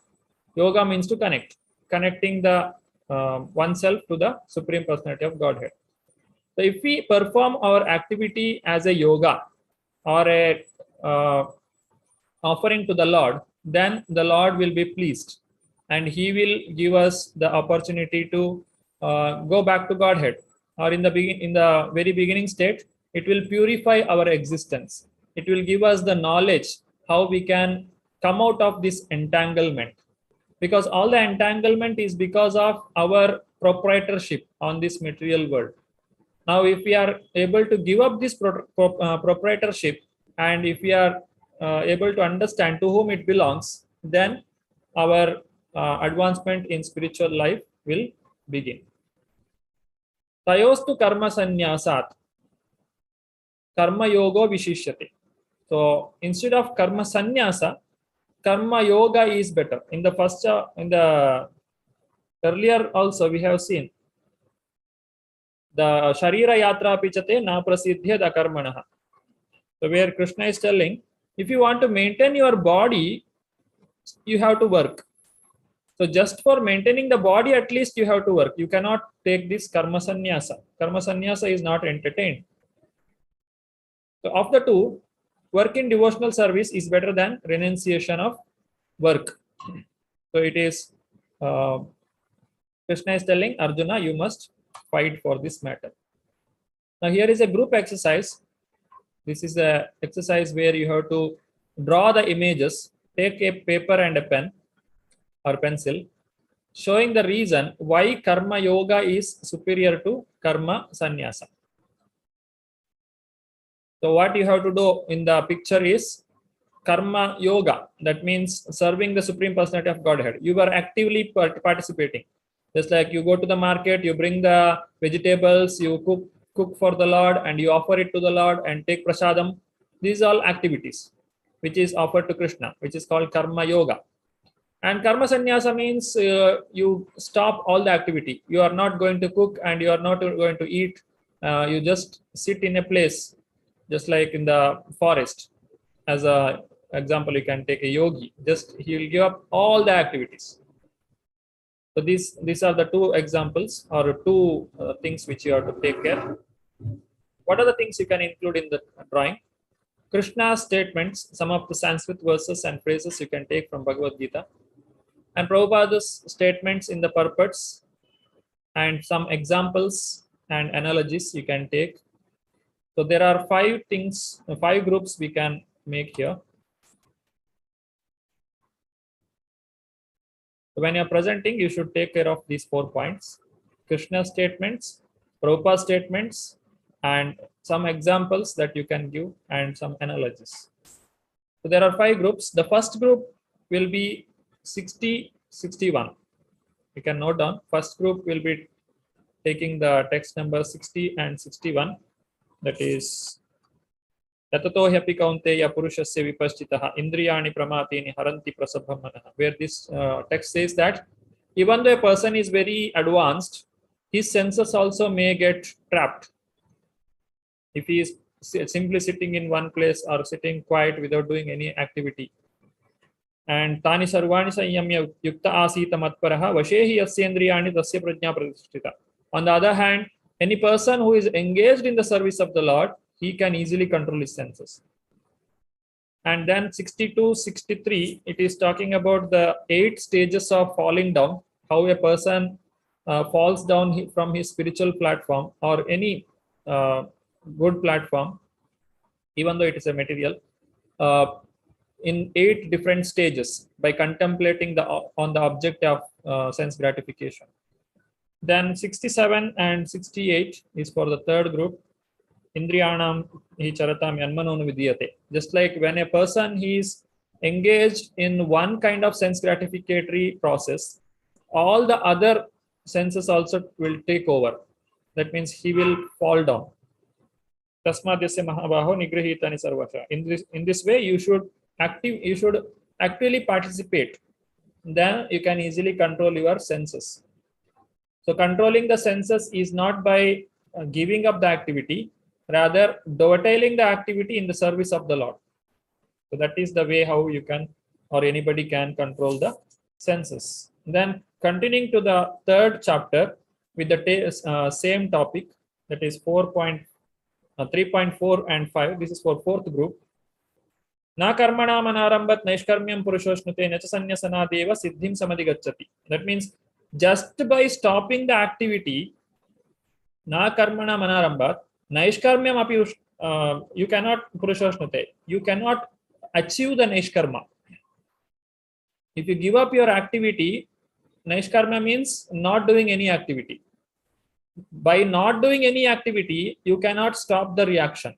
Yoga means to connect, connecting the oneself to the Supreme Personality of Godhead. So if we perform our activity as a yoga or a offering to the Lord, then the Lord will be pleased and he will give us the opportunity to go back to Godhead, or in the very beginning state, it will purify our existence. It will give us the knowledge how we can come out of this entanglement, because all the entanglement is because of our proprietorship on this material world. Now, if we are able to give up this proprietorship and if we are able to understand to whom it belongs, then our advancement in spiritual life will begin. Tayostu karma sannyasat karma yoga vishishyate. So instead of karma sannyasa, karma yoga is better. In the first in the earlier also we have seen the Sharira Yatra Pichate Na Prasiddhyad Akarmanaha. So where Krishna is telling, if you want to maintain your body, you have to work. So just for maintaining the body, at least you have to work. You cannot take this karma sannyasa. Karma sannyasa is not entertained. So of the two, work in devotional service is better than renunciation of work. So it is, Krishna is telling Arjuna, you must fight for this matter. Now here is a group exercise. This is a exercise where you have to draw the images, take a paper and a pen or pencil, showing the reason why karma yoga is superior to karma sannyasa. So what you have to do in the picture is karma yoga. That means serving the Supreme Personality of Godhead. You are actively participating. Just like you go to the market, you bring the vegetables, you cook for the Lord and you offer it to the Lord and take prasadam. These are all activities which is offered to Krishna, which is called karma yoga. And karma sannyasa means you stop all the activity. You are not going to cook and you are not going to eat. You just sit in a place, just like in the forest. As a example, you can take a yogi. Just he will give up all the activities. So these are the two examples or two things which you have to take care. What are the things you can include in the drawing? Krishna's statements, some of the Sanskrit verses and phrases you can take from Bhagavad Gita, and Prabhupada's statements in the purports, and some examples and analogies you can take. So there are 5 things, 5 groups we can make here. When you're presenting, you should take care of these 4 points: Krishna statements, Prabhupada statements, and some examples that you can give and some analogies. So there are 5 groups. The first group will be 60, 61. You can note down. First group will be taking the text number 60 and 61. That is Tatato hyapi kaunteya purushasya vipaschitaha indriyani pramatini haranti prasabham manaha. Where this text says that even though a person is very advanced, his senses also may get trapped. If he is simply sitting in one place or sitting quiet without doing any activity. And tani sarvani sanyamya yukta asita matparaha vashehi yasyendriyani tasya prajna pratishthita. On the other hand, any person who is engaged in the service of the Lord, he can easily control his senses. And then 62, 63, it is talking about the 8 stages of falling down, how a person falls down from his spiritual platform or any good platform, even though it is a material, in 8 different stages by contemplating on the object of sense gratification. Then 67 and 68 is for the third group. Indriyanam hi charatam yanmanonu vidyate. Just like when a person he is engaged in one kind of sense gratificatory process, all the other senses also will take over. That means he will fall down. Tasmadyasya mahabaho nigrahitani sarvasha. In this way, you should actively participate. Then you can easily control your senses. So controlling the senses is not by giving up the activity, rather dovetailing the activity in the service of the Lord. So that is the way how you can, or anybody can, control the senses. Then continuing to the third chapter with the same topic, that is 3.4 and 5. This is for fourth group. Na karmana manarambat naishkarmyam purushoshnute nacha sanyasanadeva siddhim samadhigacchati. That means just by stopping the activity, na karmana manarambat naishkarmyam api, you cannot purushoshnute. You cannot achieve the naishkarma. If you give up your activity, naishkarma means not doing any activity. By not doing any activity, you cannot stop the reaction.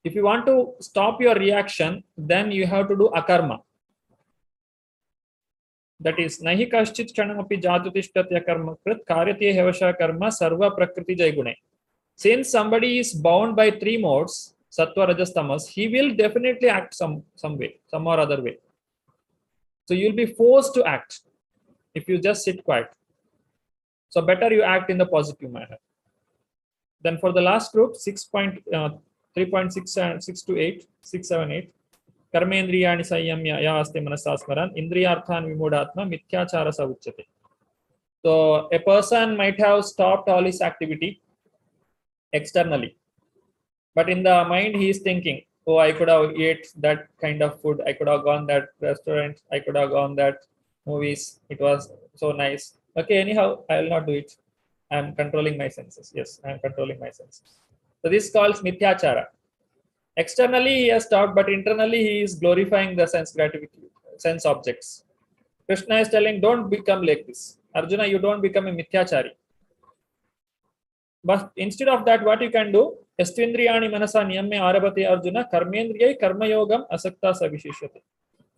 If you want to stop your reaction, then you have to do akarma. That is, nahi kaschit chanamapi jatutishtatya karma krit karyate hevasha karma sarva prakriti jaygune. Since somebody is bound by 3 modes, sattva, rajas, tamas, he will definitely act some way, some or other way. So you'll be forced to act if you just sit quiet. So better you act in the positive manner. Then for the last group, 3.6 to 8, 6, 7, 8. Karmendriyani sanyamya ya aste manasasmaran indriyarthan vimudatma mithyachara savuchyate. So a person might have stopped all his activity externally, but in the mind he is thinking, oh, I could have ate that kind of food, I could have gone that restaurant, I could have gone that movies, it was so nice. Okay, anyhow, I will not do it. I am controlling my senses. Yes, I am controlling my senses. So this calls mithyachara. Externally he has stopped, but internally he is glorifying the sense objects. Krishna is telling, don't become like this. Arjuna, you don't become a mithyachari. But instead of that, what you can do? Estvindriyani manasa niyame arabati Arjuna karmendriyai karma yogam asakta savishishyate.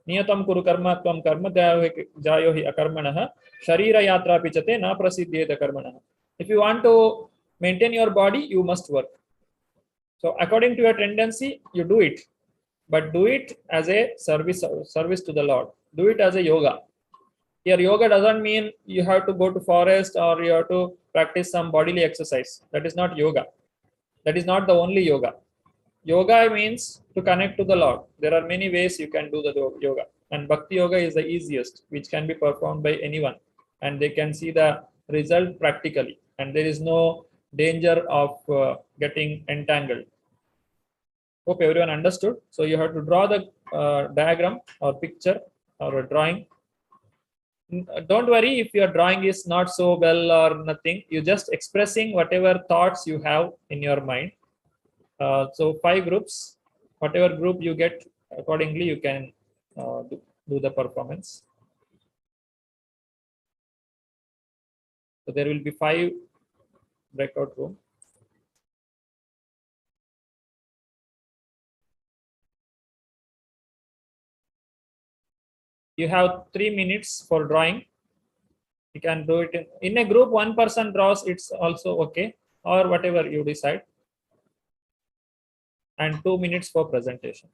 Niyatam kuru karma tvam karma jayo hi akarmanaha sharira yatra pichate na prasiddhyeta karmanaha. If you want to maintain your body, you must work. So according to your tendency, you do it, but do it as a service to the Lord. Do it as a yoga. Here, yoga doesn't mean you have to go to forest or you have to practice some bodily exercise. That is not yoga. That is not the only yoga. Yoga means to connect to the Lord. There are many ways you can do the yoga, and Bhakti yoga is the easiest, which can be performed by anyone, and they can see the result practically, and there is no danger of getting entangled. Hope everyone understood. So you have to draw the diagram or picture or a drawing. Don't worry if your drawing is not so well or nothing. You're just expressing whatever thoughts you have in your mind. So 5 groups, whatever group you get, accordingly you can do the performance. So there will be 5 breakout rooms. You have 3 minutes for drawing. You can do it in a group. One person draws, it's also okay, or whatever you decide. And 2 minutes for presentation.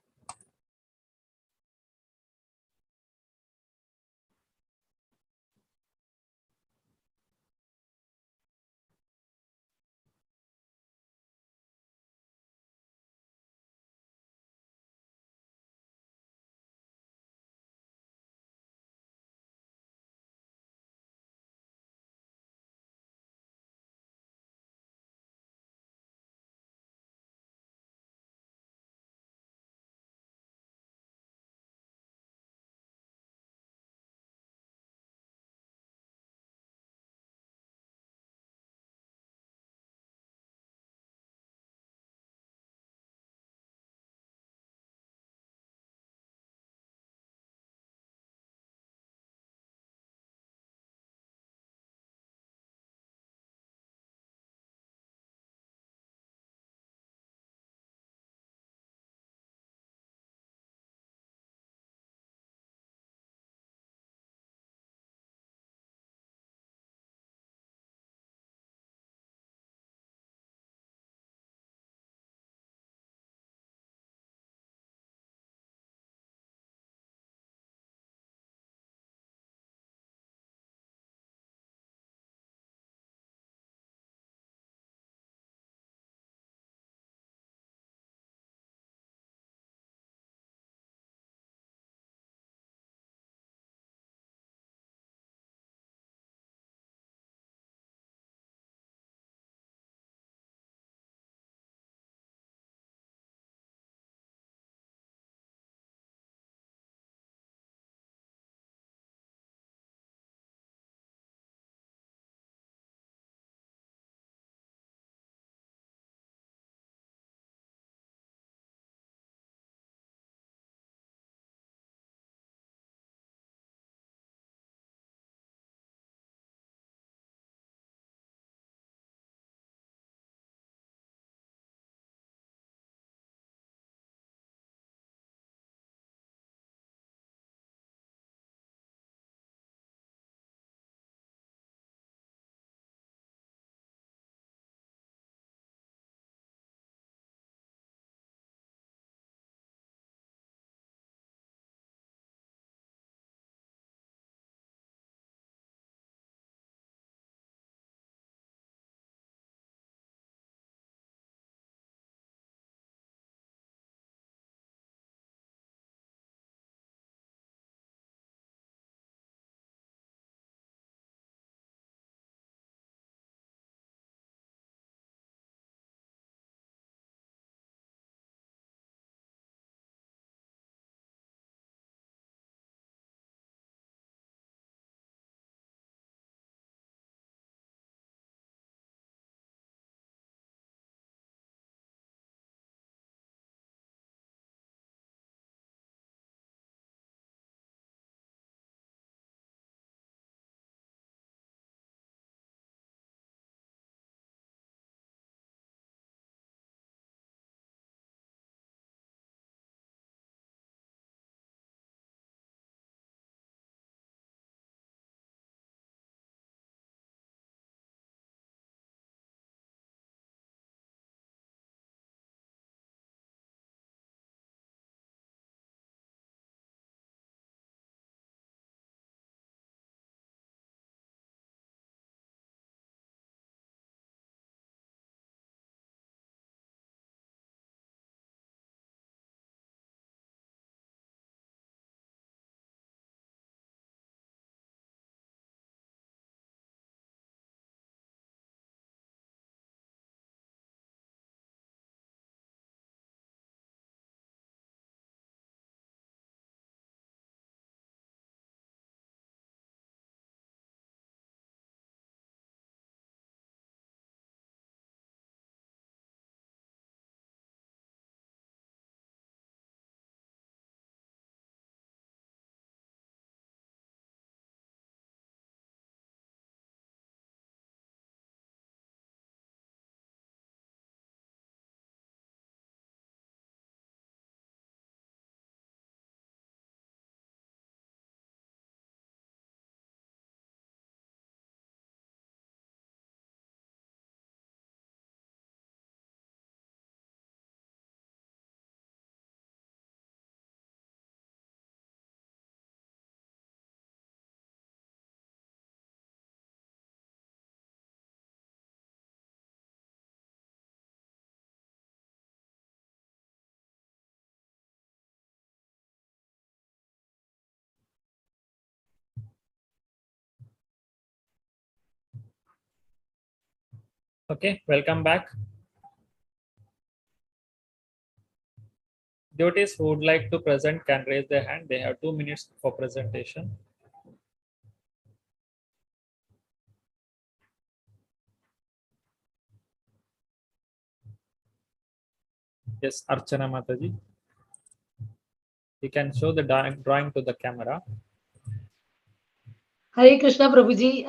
Okay, welcome back. Devotees who would like to present can raise their hand. They have 2 minutes for presentation. Yes, Archana Mataji. You can show the drawing to the camera. Hare Krishna Prabhuji.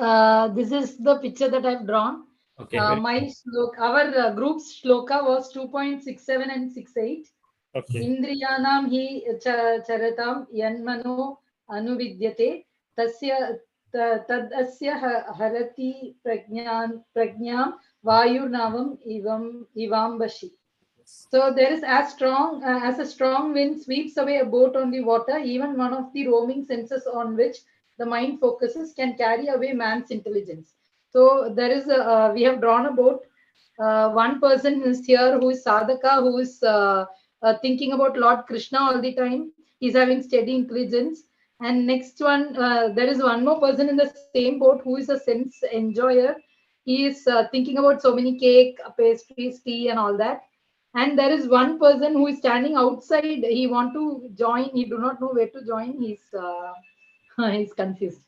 This is the picture that I've drawn. Okay. Our group's shloka was 2.67 and 68. Okay. Indriyanam hi charatam yanmano anuvidyate tasya tadasya harati prajnam vayurnavam ivambashi. So there is as a strong wind sweeps away a boat on the water, even one of the roaming senses on which the mind focuses can carry away man's intelligence. So there is we have drawn a boat. One person is here who is sadhaka, who is thinking about Lord Krishna all the time. He's having steady intelligence. And next one, there is one more person in the same boat who is a sense enjoyer. He is thinking about so many cake, pastries, tea, and all that. And there is one person who is standing outside. He want to join. He do not know where to join. He's confused.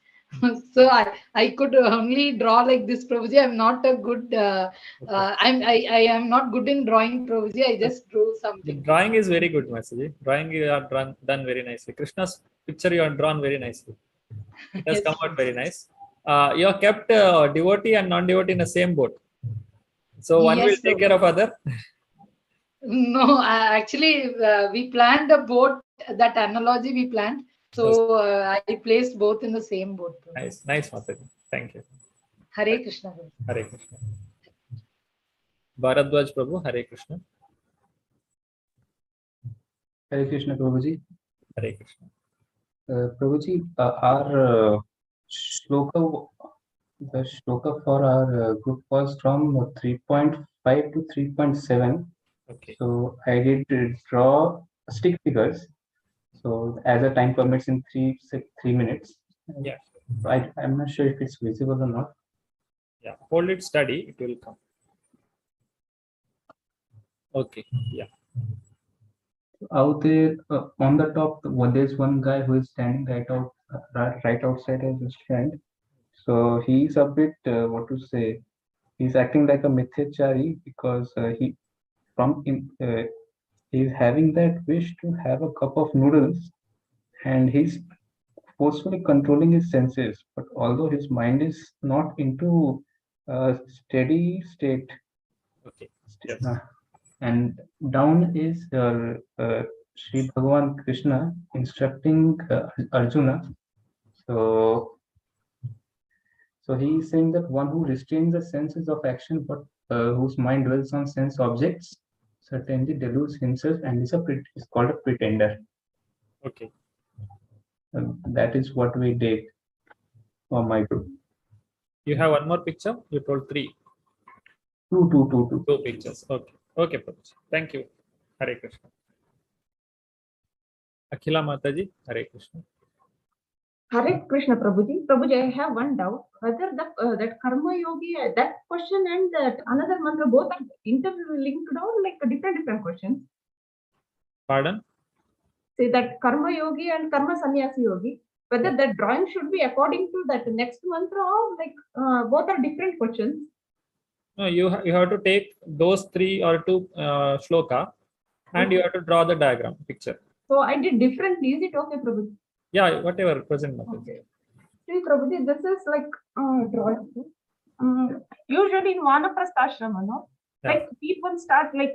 So I could only draw like this, Prabhuji. I'm not a good. I am not good in drawing, Prabhuji. I just drew something. The drawing is very good, Masaji. Drawing you are done very nicely. Krishna's picture you are drawn very nicely. It has come out very nice. You have kept devotee and non-devotee in the same boat. So one will take care of other. No, actually, we planned a boat. That analogy we planned. So I placed both in the same boat. Nice, Mataji. Thank you. Hare Krishna. Hare Krishna. Bharadwaj Prabhu, Hare Krishna. Hare Krishna, Prabhuji. Hare Krishna. Prabhuji, our shloka, the shloka for our group was from 3.5 to 3.7. Okay. So I did draw stick figures. So as the time permits in 3 minutes. Yeah. I'm not sure if it's visible or not. Yeah. Hold it steady. It will come. Okay. Yeah. Out there on the top, there's one guy who is standing right outside of the stand. So he's a bit what to say. He's acting like a mithyachari because he's having that wish to have a cup of noodles, and he's forcefully controlling his senses. But although his mind is not into a steady state. Okay. Yes. And down is Sri Bhagavan Krishna instructing Arjuna. So he is saying that one who restrains the senses of action but whose mind dwells on sense objects certainly deludes himself and is called a pretender. Okay. That is what we did for my group. You have one more picture? You told 3. Two pictures. Okay. Okay, Prabhuji. Thank you. Hare Krishna. Akhila Mataji, Hare Krishna. Hare Krishna, Prabhuji. Prabhuji, I have one doubt. Whether that karma yogi, that question and that another mantra both are interlinked or like different questions? Pardon? Say that karma yogi and karma sannyasi yogi, whether that drawing should be according to that next mantra or like both are different questions? No, you have to take those 3 or 2 shloka and you have to draw the diagram picture. So I did differently. Is it okay, Prabhuji? Yeah, whatever present. Okay. See, Prabhuji, this is like drawing. Usually in Vanaprastha-ashrama, no? Yeah. Like people start like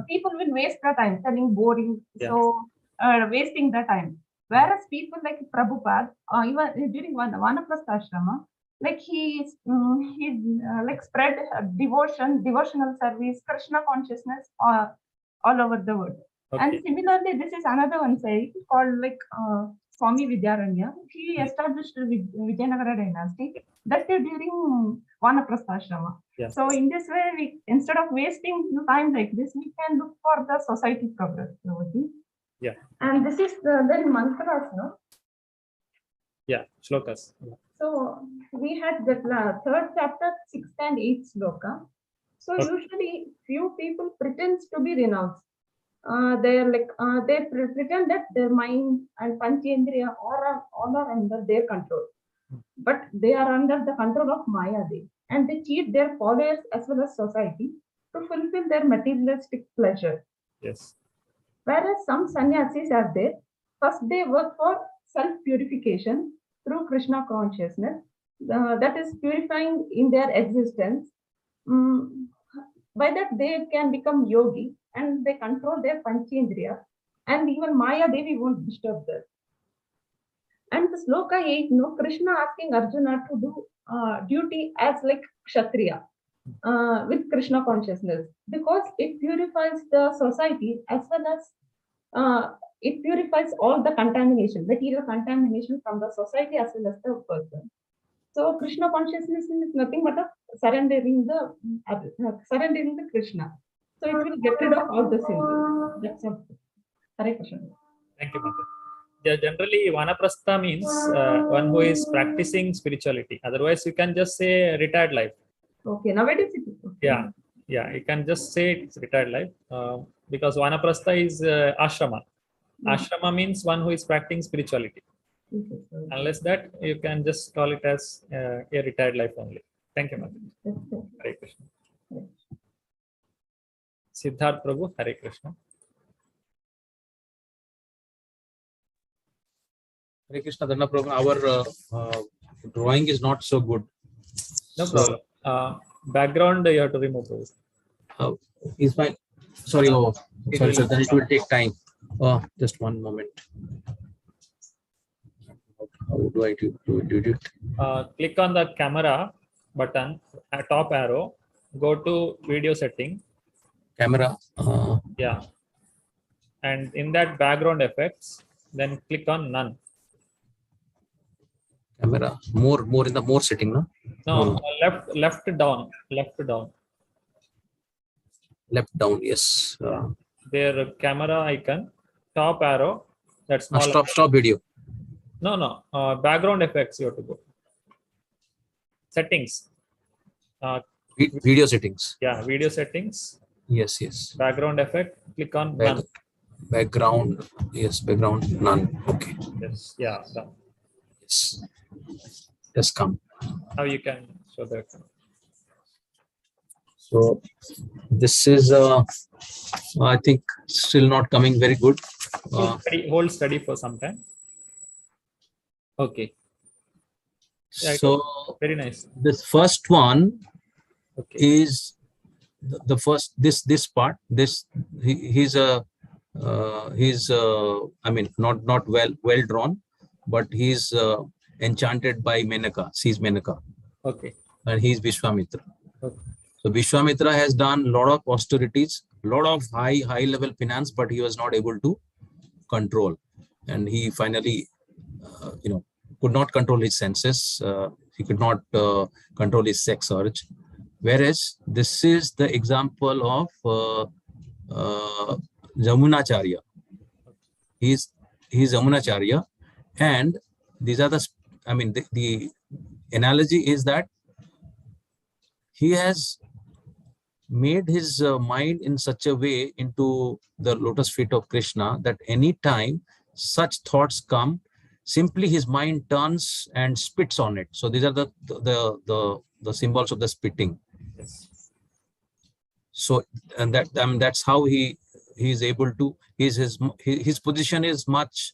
people will waste their time telling boring, so wasting their time. Whereas people like Prabhupada, even during Vanaprastha-ashrama, like he like spread devotional service, Krishna consciousness all over the world. Okay. And similarly, this is another one side called like Swami Vidyaranya. He established Vijayanagara dynasty. That is during Vanaprastha-ashrama. Yes. So in this way, we instead of wasting time like this, we can look for the society progress. Yeah. And this is then mantras, no? Yeah, shlokas. Yeah. So we had the 3rd chapter, 6th and 8th sloka. So usually few people pretends to be renounced. They're like they pretend that their mind and Panchendriya all are under their control, but they are under the control of Maya Devi, and they cheat their followers as well as society to fulfill their materialistic pleasure. Yes. Whereas some sannyasis are there, first they work for self-purification through Krishna consciousness, that is purifying in their existence. By that they can become yogi and they control their Panchendriya, and even Maya Devi won't disturb them. And the sloka 8, Krishna asking Arjuna to do duty as like Kshatriya with Krishna consciousness, because it purifies the society as well as it purifies all the contamination, material contamination from the society as well as the person. So Krishna consciousness is nothing but a surrendering the Krishna. So it will get rid of all the sins. That's all. Hare Krishna. Thank you, Mother. Yeah, generally, Vanaprastha means one who is practicing spirituality. Otherwise, you can just say retired life. Okay, nowadays it is. Okay. Yeah, you can just say it's retired life because Vanaprastha is ashrama. Ashrama means one who is practicing spirituality. Unless that, you can just call it as a retired life only. Thank you, Mother. Hare Krishna. Siddharth Prabhu, Hare Krishna. Hare Krishna, Dhanna Prabhu, our drawing is not so good. No problem. Background you have to remove. Is fine. Sorry, sorry, sir. Then it will take time. Just one moment. How do I do it? Click on the camera button, top arrow. Go to video setting. Camera. Yeah. And in that background effects, then click on none. Camera. More in the more setting, no? No, left down. Left down, yes. Their camera icon, top arrow. That's small. Stop video. No. Background effects you have to go. Settings. Video settings. Yeah, video settings. Yes. Background effect. Click on none. Background. Yes, background none. Okay. Yes. Yeah. Done. Yes. Just come. Now you can show that. So this is, I think, still not coming very good. Hold steady for some time. Okay. Yeah, so very nice. This first one is the first. This part. He's I mean, not well drawn, but he's enchanted by Menaka. Sees Menaka. Okay. And he's Vishwamitra. Okay. So Vishwamitra has done a lot of austerities, a lot of high level finance, but he was not able to control, and he finally, could not control his senses. He could not control his sex urge. Whereas this is the example of Jamunacharya. He's Jamunacharya, and these are the analogy is that he has made his mind in such a way into the lotus feet of Krishna that any time such thoughts come, simply his mind turns and spits on it. So these are the symbols of the spitting. Yes. So, and that's how he is able to. His position is much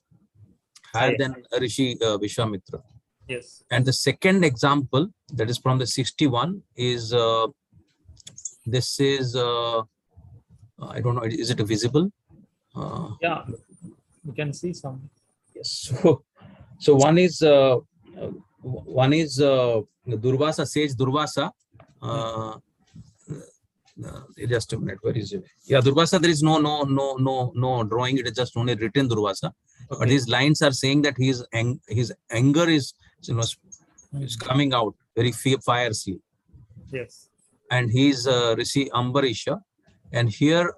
higher than Rishi Vishwamitra. Yes. And the second example, that is from the 61, is this is I don't know, is it visible? Yeah, you can see some. Yes. So one is Durvasa, sage Durvasa. Just a minute, where is it? Yeah, Durvasa, there is no drawing, it is just only written Durvasa. Okay. But his lines are saying that his anger is is coming out very fiercely. Yes. And he's Rishi Ambarisha, and here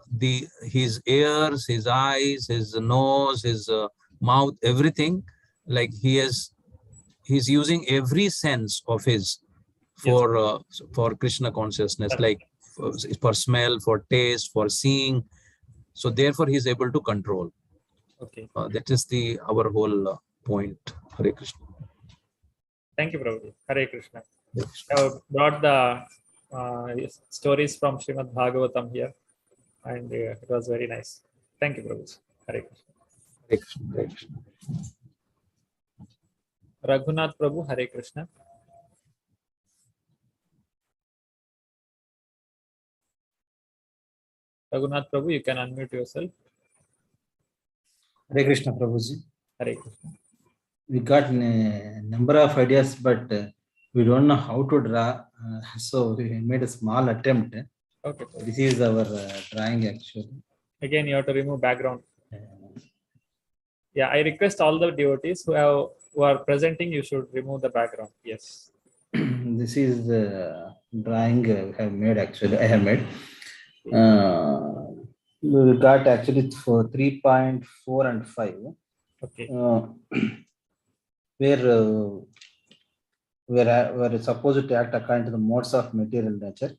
his ears, his eyes, his nose, his mouth, everything, like he's using every sense of his for Krishna consciousness. Like for smell, for taste, for seeing. So therefore, he is able to control. Okay. That is our whole point. Hare Krishna. Thank you, Prabhuji. Hare Krishna. I have brought the stories from Srimad Bhagavatam here, and it was very nice. Thank you, Prabhuji. Hare Krishna. Hare Krishna. Hare Krishna. Raghunath Prabhu, Hare Krishna. Raghunath Prabhu, you can unmute yourself. Hare Krishna, Prabhuji. Hare Krishna. We got a number of ideas, but we don't know how to draw. So we made a small attempt. Okay. This is our drawing actually. Again, you have to remove background. Yeah, I request all the devotees who are presenting, you should remove the background. Yes. This is the drawing I have made actually. I have made. We got actually for 3.4 and 5. Okay. Where we're supposed to act according to the modes of material nature.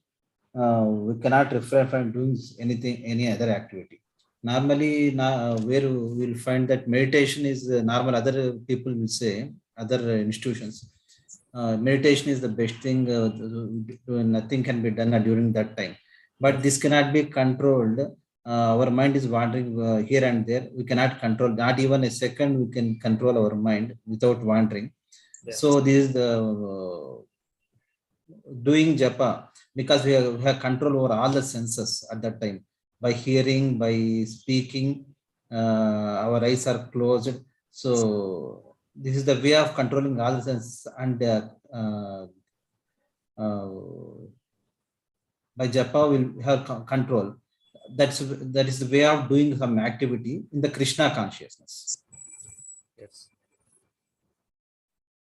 We cannot refrain from doing any other activity. Normally, where we will find that meditation is normal. Other people will say, other institutions, meditation is the best thing. Nothing can be done during that time. But this cannot be controlled. Our mind is wandering here and there. We cannot control. Not even a second we can control our mind without wandering. Yes. So this is the doing japa, because we have control over all the senses at that time. By hearing, by speaking, our eyes are closed. So this is the way of controlling all the senses, and by japa we'll have control. That is the way of doing some activity in the Krishna consciousness. Yes.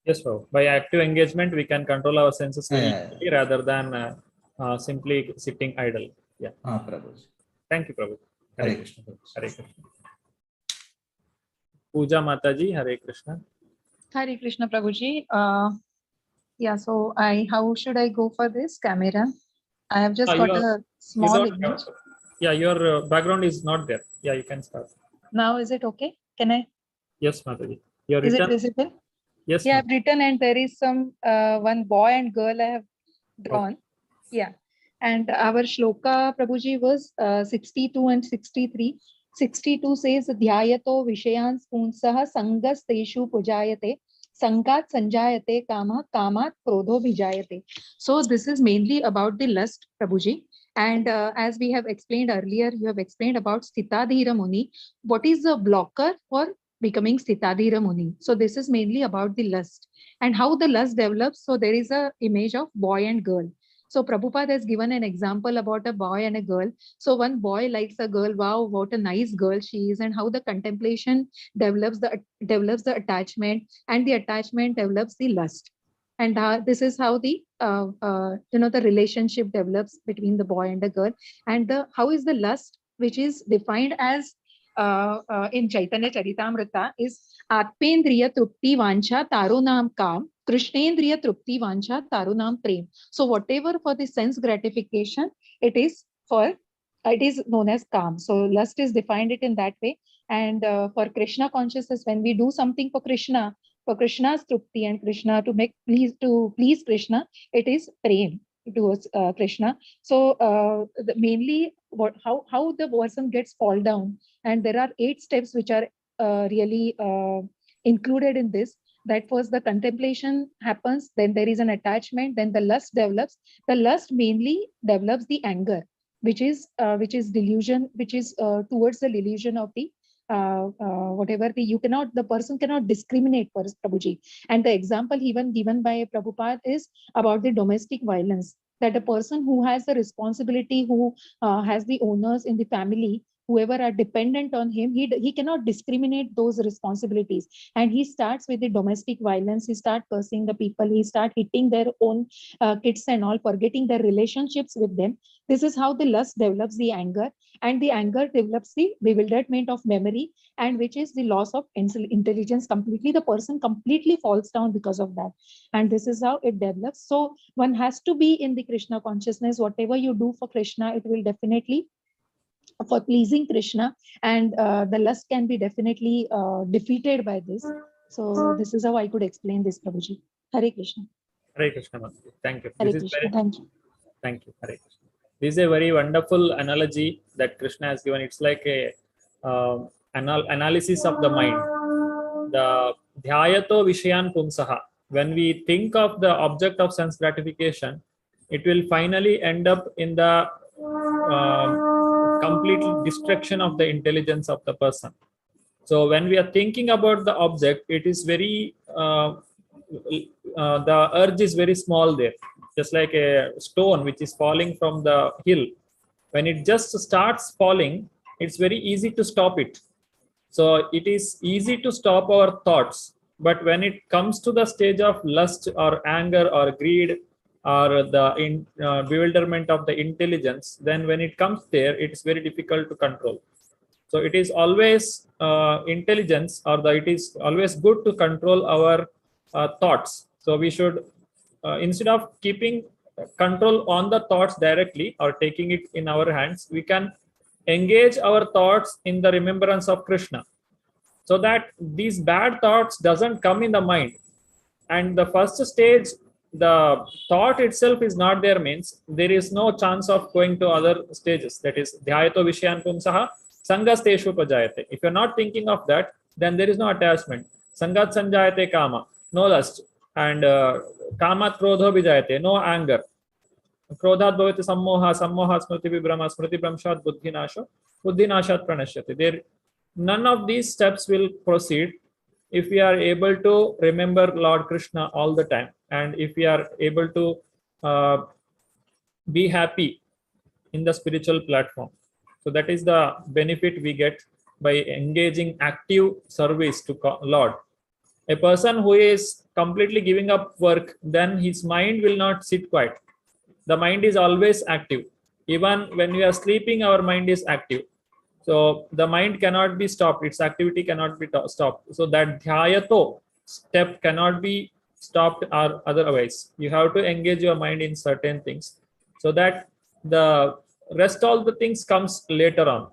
Yes, bro. By active engagement, we can control our senses rather than simply sitting idle. Yeah. Prabhu. Thank you, Prabhu. Hare Krishna. Hare Krishna. Pooja Mataji, Hare Krishna. Hare Krishna, Prabhuji. Yeah, so how should I go for this camera? I have just got a small image. Yeah, your background is not there. Yeah, you can start. Now is it okay? Can I? Yes, Mataji. Is it visible? Yes. Yeah, I've written, and there is some one boy and girl I have drawn. Okay. Yeah. And our shloka, Prabhuji, was 62 and 63. 62 says, Dhyayato Vishayan Punsaha Sangas Teshu Pujayate Sangat Sanjayate Kama Kamat Krodho Vijayate. So this is mainly about the lust, Prabhuji. And as we have explained earlier, you have explained about Sthitadhira Muni. What is the blocker for becoming Sthitadhira Muni? So this is mainly about the lust and how the lust develops. So there is a image of boy and girl. So Prabhupada has given an example about a boy and a girl. So one boy likes a girl, wow, what a nice girl she is, and how the contemplation develops the attachment, and the attachment develops the lust. And this is how the the relationship develops between the boy and the girl. And how is the lust, which is defined as in Chaitanya Charitamrita, is Atmendriya Trupti Vancha Tarunam Kam, Krishnendriya Trupti Vancha Tarunam Prem. So whatever for the sense gratification, it is known as Kam. So lust is defined it in that way. And for Krishna consciousness, when we do something for Krishna's Trupti and Krishna to please Krishna, it is Prem towards Krishna. So mainly how the person gets fall down, and there are 8 steps which are really included in this. That was the contemplation happens, then there is an attachment, then the lust develops. The lust mainly develops the anger, which is delusion, which is towards the delusion of the the person cannot discriminate for Prabhuji. And the example even given by Prabhupada is about the domestic violence, that a person who has the responsibility, who has the owners in the family, whoever are dependent on him, he cannot discriminate those responsibilities. And he starts with the domestic violence. He start cursing the people. He start hitting their own kids and all, forgetting their relationships with them. This is how the lust develops the anger, and the anger develops the bewilderment of memory, and which is the loss of intelligence completely. The person completely falls down because of that. And this is how it develops. So one has to be in the Krishna consciousness. Whatever you do for Krishna, it will definitely for pleasing Krishna, and the lust can be definitely defeated by this. So this is how I could explain this, Prabhuji. Hare Krishna. Hare Krishna, Mataji. Thank you. Hare This is Krishna. very, Thank you. thank you. Hare Krishna. This is a very wonderful analogy that Krishna has given. It's like a analysis of the mind. The dhyayato vishayan pumsaha. When we think of the object of sense gratification, it will finally end up in the complete destruction of the intelligence of the person. So when we are thinking about the object, it is very the urge is very small there, just like a stone which is falling from the hill. When it just starts falling, it's very easy to stop it. So it is easy to stop our thoughts. But when it comes to the stage of lust or anger or greed or the bewilderment of the intelligence, then when it comes there, it's very difficult to control. So it is always intelligence, or it is always good to control our thoughts. So we should, instead of keeping control on the thoughts directly or taking it in our hands, we can engage our thoughts in the remembrance of Krishna, so that these bad thoughts doesn't come in the mind. And the first stage, the thought itself is not there, means there is no chance of going to other stages. That is dhyayato vishayan pumsaha sangasteshu pajayate. If you're not thinking of that, then there is no attachment. Sangat sanjayate kama, no lust. And kamat krodho vijayate, no anger. Krodhat bhavati sammoha, sammoha smriti vibhrama, smriti bhramshat buddhi nasho, buddhi nashat pranashyate. There, none of these steps will proceed if we are able to remember Lord Krishna all the time, and if we are able to be happy in the spiritual platform. So that is the benefit we get by engaging active service to Lord. A person who is completely giving up work, then his mind will not sit quiet. The mind is always active. Even when we are sleeping, our mind is active. So the mind cannot be stopped. Its activity cannot be stopped. So that dhyayato step cannot be stopped or otherwise. You have to engage your mind in certain things, so that the rest all the things comes later on.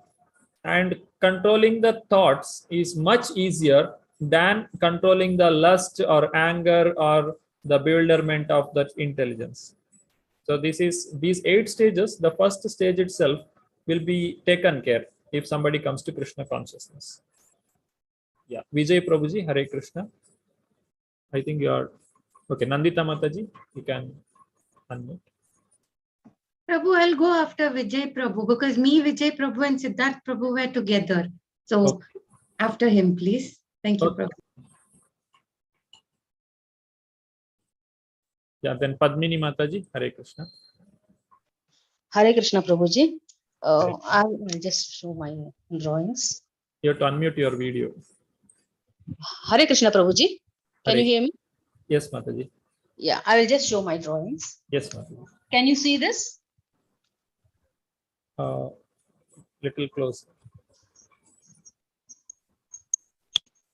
And controlling the thoughts is much easier than controlling the lust or anger or the bewilderment of that intelligence. So this is these 8 stages. The first stage itself will be taken care if somebody comes to Krishna consciousness. Yeah, Vijay Prabhuji, Hare Krishna. I think you are okay. Nandita Mataji, you can unmute. Prabhu, I'll go after Vijay Prabhu, because me, Vijay Prabhu and Siddharth Prabhu were together. So Okay. After him, please. Thank you, Okay. Prabhu. Yeah, then Padmini Mataji, Hare Krishna. Hare Krishna, Prabhuji. Hare. I'll just show my drawings. You have to unmute your video. Hare Krishna, Prabhuji. Can Hare. you hear me? Yes, Mataji. Yeah, I will just show my drawings. Yes, Mataji. Can you see this? Little close.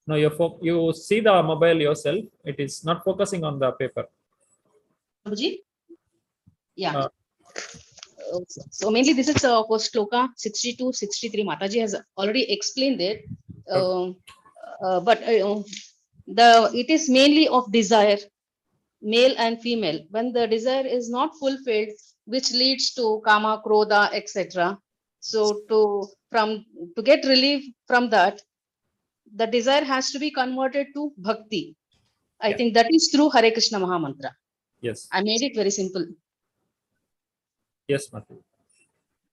No, you see the mobile yourself. It is not focusing on the paper. Prabhuji? Yeah. So mainly this is for Shloka 62, 63. Mataji has already explained it. But it is mainly of desire, male and female. When the desire is not fulfilled, which leads to kama, krodha, etc. So to get relief from that, the desire has to be converted to bhakti. I think that is through Hare Krishna Maha Mantra. Yes. I made it very simple. Yes, Mataji.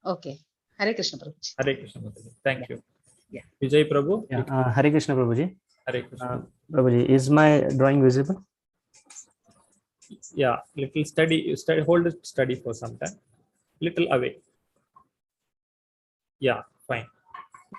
Okay. Hare Krishna Prabhu. Hare Krishna Mataji. Thank you. Yeah. Vijay Prabhu. Yeah, Hare Krishna Prabhuji. Hare Krishna. Prabhuji, is my drawing visible? Yeah, little steady. Hold it steady for some time. Little away. Yeah, fine.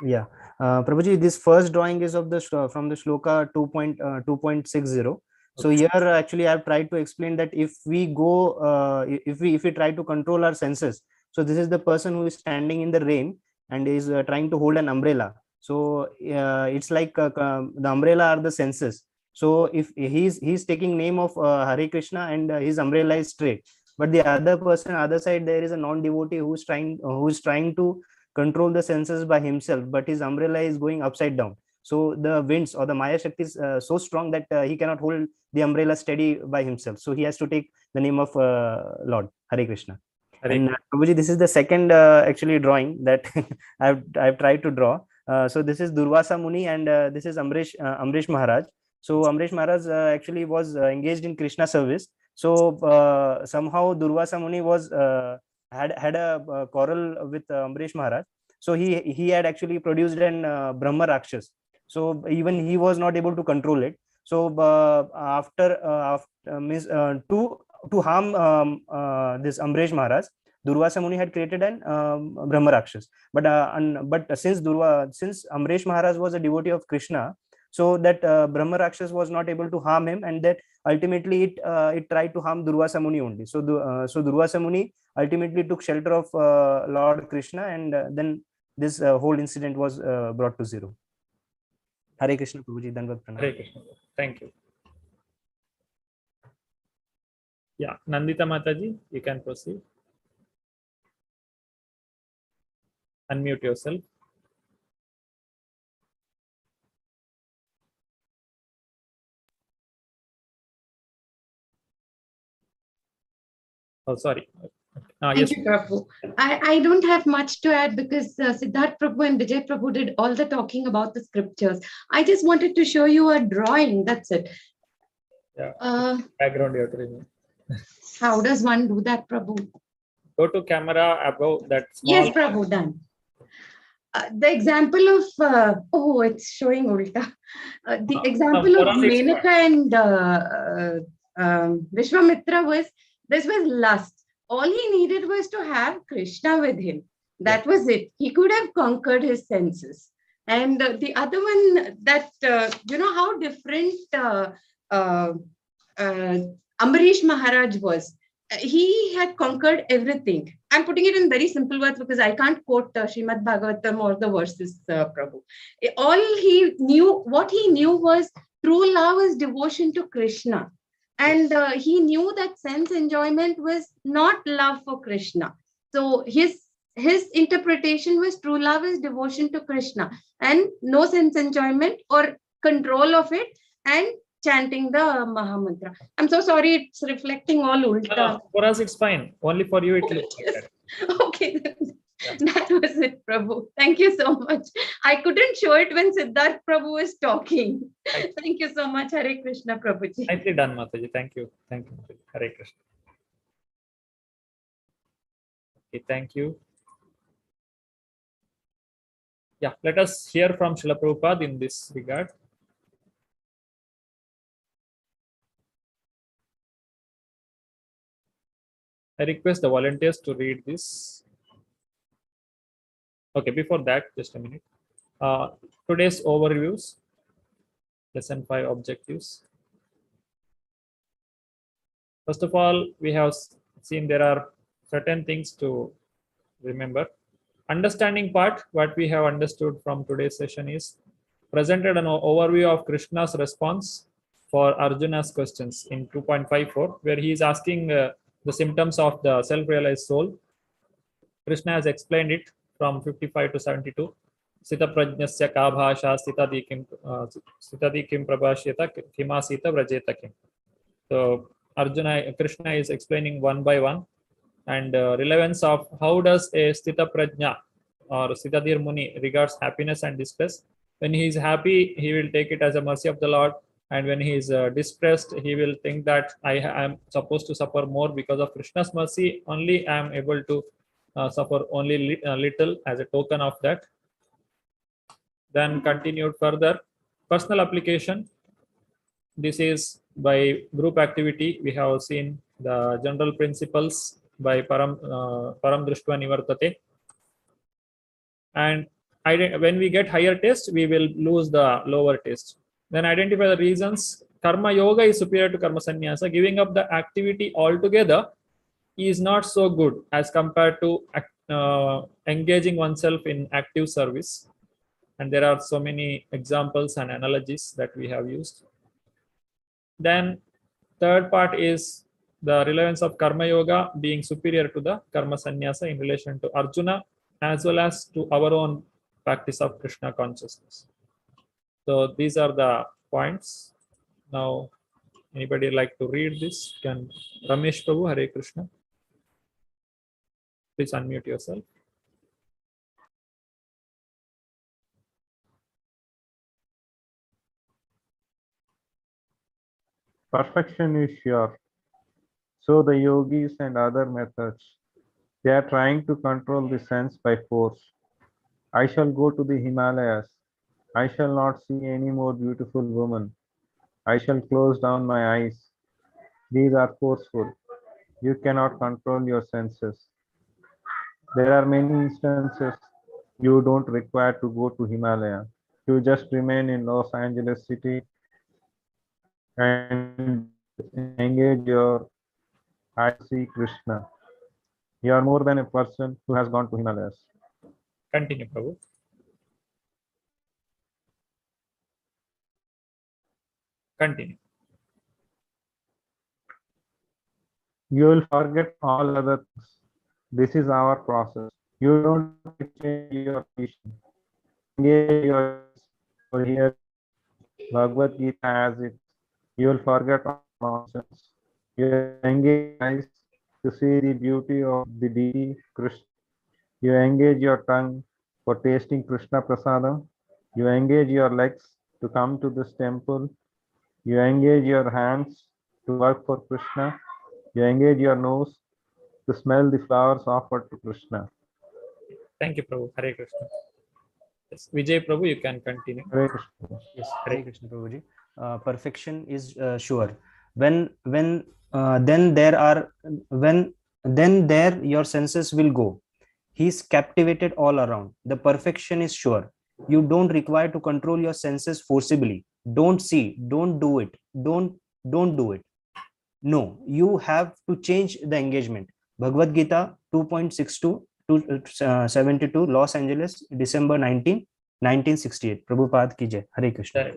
Yeah, Prabhuji, this first drawing is of the from the shloka 2.2.60. So here actually I've tried to explain that if we go, if we try to control our senses, so this is the person who is standing in the rain and is trying to hold an umbrella. So it's like the umbrella are the senses. So if he's taking name of Hare Krishna and his umbrella is straight, but the other person, other side, there is a non-devotee who's trying to control the senses by himself, but his umbrella is going upside down. So the winds or the Maya Shakti is so strong that he cannot hold the umbrella steady by himself. So he has to take the name of Lord Hare Krishna. Hare And Prabhuji, this is the second actually drawing that I've tried to draw. So this is Durvasa Muni and this is Amrish Maharaj. So Amrish Maharaj actually was engaged in Krishna service. So somehow Durvasa Muni was had a quarrel with Amrish Maharaj. So he had actually produced an Brahma Rakshas. So even he was not able to control it. So to harm this Amrish Maharaj, Durvasa Muni had created an Brahma Rakshas. But since Amrish Maharaj was a devotee of Krishna, so that Brahma Rakshas was not able to harm him, and that ultimately it tried to harm Durvasa Muni only. So Durvasa Muni ultimately took shelter of Lord Krishna, and then this whole incident was brought to zero. Hare Krishna, Prabhuji. Dandavat pranam. Hare Krishna. Thank you. Yeah, Nandita Mataji, you can proceed. Unmute yourself. Oh, sorry. Thank Yes. you, Prabhu. I don't have much to add because Siddharth Prabhu and Vijay Prabhu did all the talking about the scriptures. I just wanted to show you a drawing. That's it. Yeah. Background you have to remove. How does one do that, Prabhu? Go to camera above that small. Yes, Prabhu, done. The example of, oh, it's showing Ulta. The example of Menaka and Vishwamitra was, this was lust. All he needed was to have Krishna with him. That was it. He could have conquered his senses. And the other one that, you know how different Ambarish Maharaj was. He had conquered everything. I'm putting it in very simple words because I can't quote Srimad Bhagavatam or the verses, Prabhu. All he knew, what he knew was true love is devotion to Krishna. And he knew that sense enjoyment was not love for Krishna. So his interpretation was true love is devotion to Krishna and no sense enjoyment or control of it and chanting the Mahamantra. I'm so sorry, it's reflecting all ulta. No, for us, it's fine. Only for you, it looks like that. Okay, that was it, Prabhu. Thank you so much. I couldn't show it when Siddharth Prabhu was talking. Thank you so much, Hare Krishna, Prabhuji. Nicely done, Mataji. Thank you. Thank you, Mataji. Hare Krishna. Okay, thank you. Yeah, let us hear from Srila Prabhupada in this regard. I request the volunteers to read this. Okay, before that, just a minute. Today's overviews, lesson 5 objectives. First of all, we have seen there are certain things to remember. Understanding part, what we have understood from today's session is presented an overview of Krishna's response for Arjuna's questions in 2.54, where he is asking the symptoms of the self-realized soul. Krishna has explained it from 55 to 72. Sita prajnasya ka bhasha sitadi kim prabhashyata kimasita vrajeta kim. So Krishna is explaining one by one, and relevance of how does a Sthita Prajna or Sitadir Muni regards happiness and distress. When he is happy, he will take it as a mercy of the Lord, and when he is distressed, he will think that I am supposed to suffer more because of Krishna's mercy. Only I am able to suffer only little as a token of that. Then continued further, personal application. This is by group activity. We have seen the general principles by Param Drishtva Nivartate. And when we get higher taste, we will lose the lower taste. Then identify the reasons. Karma yoga is superior to karma sannyasa. Giving up the activity altogether is not so good as compared to engaging oneself in active service. And there are so many examples and analogies that we have used. Then third part is the relevance of karma yoga being superior to the karma sannyasa in relation to Arjuna, as well as to our own practice of Krishna consciousness. So these are the points. Now, anybody like to read this? Can Ramesh Prabhu, Hare Krishna. Please unmute yourself. Perfection is sure. So the yogis and other methods, they are trying to control the sense by force. I shall go to the Himalayas. I shall not see any more beautiful women. I shall close down my eyes. These are forceful. You cannot control your senses. There are many instances you don't require to go to Himalaya. You just remain in Los Angeles City and engage your eyes to see Krishna. You are more than a person who has gone to Himalayas. Continue, Prabhu. Continue. You will forget all other things. This is our process. You don't change your vision. Engage your here Bhagavad Gita as it. You will forget all nonsense. You engage eyes to see the beauty of the deity Krishna. You engage your tongue for tasting Krishna Prasadam. You engage your legs to come to this temple. You engage your hands to work for Krishna. You engage your nose to smell the flowers offered to Krishna. Thank you, Prabhu. Hare Krishna. Yes. Vijay Prabhu, you can continue. Hare Krishna. Yes, Hare Krishna Prabhuji. Perfection is sure. Then there your senses will go. He's captivated all around. The perfection is sure. You don't require to control your senses forcibly. Don't see, don't do it, don't do it. No, you have to change the engagement. Bhagavad Gita 2.62 to 72, Los Angeles, December 19, 1968. Prabhupada ki jai. Hare Krishna.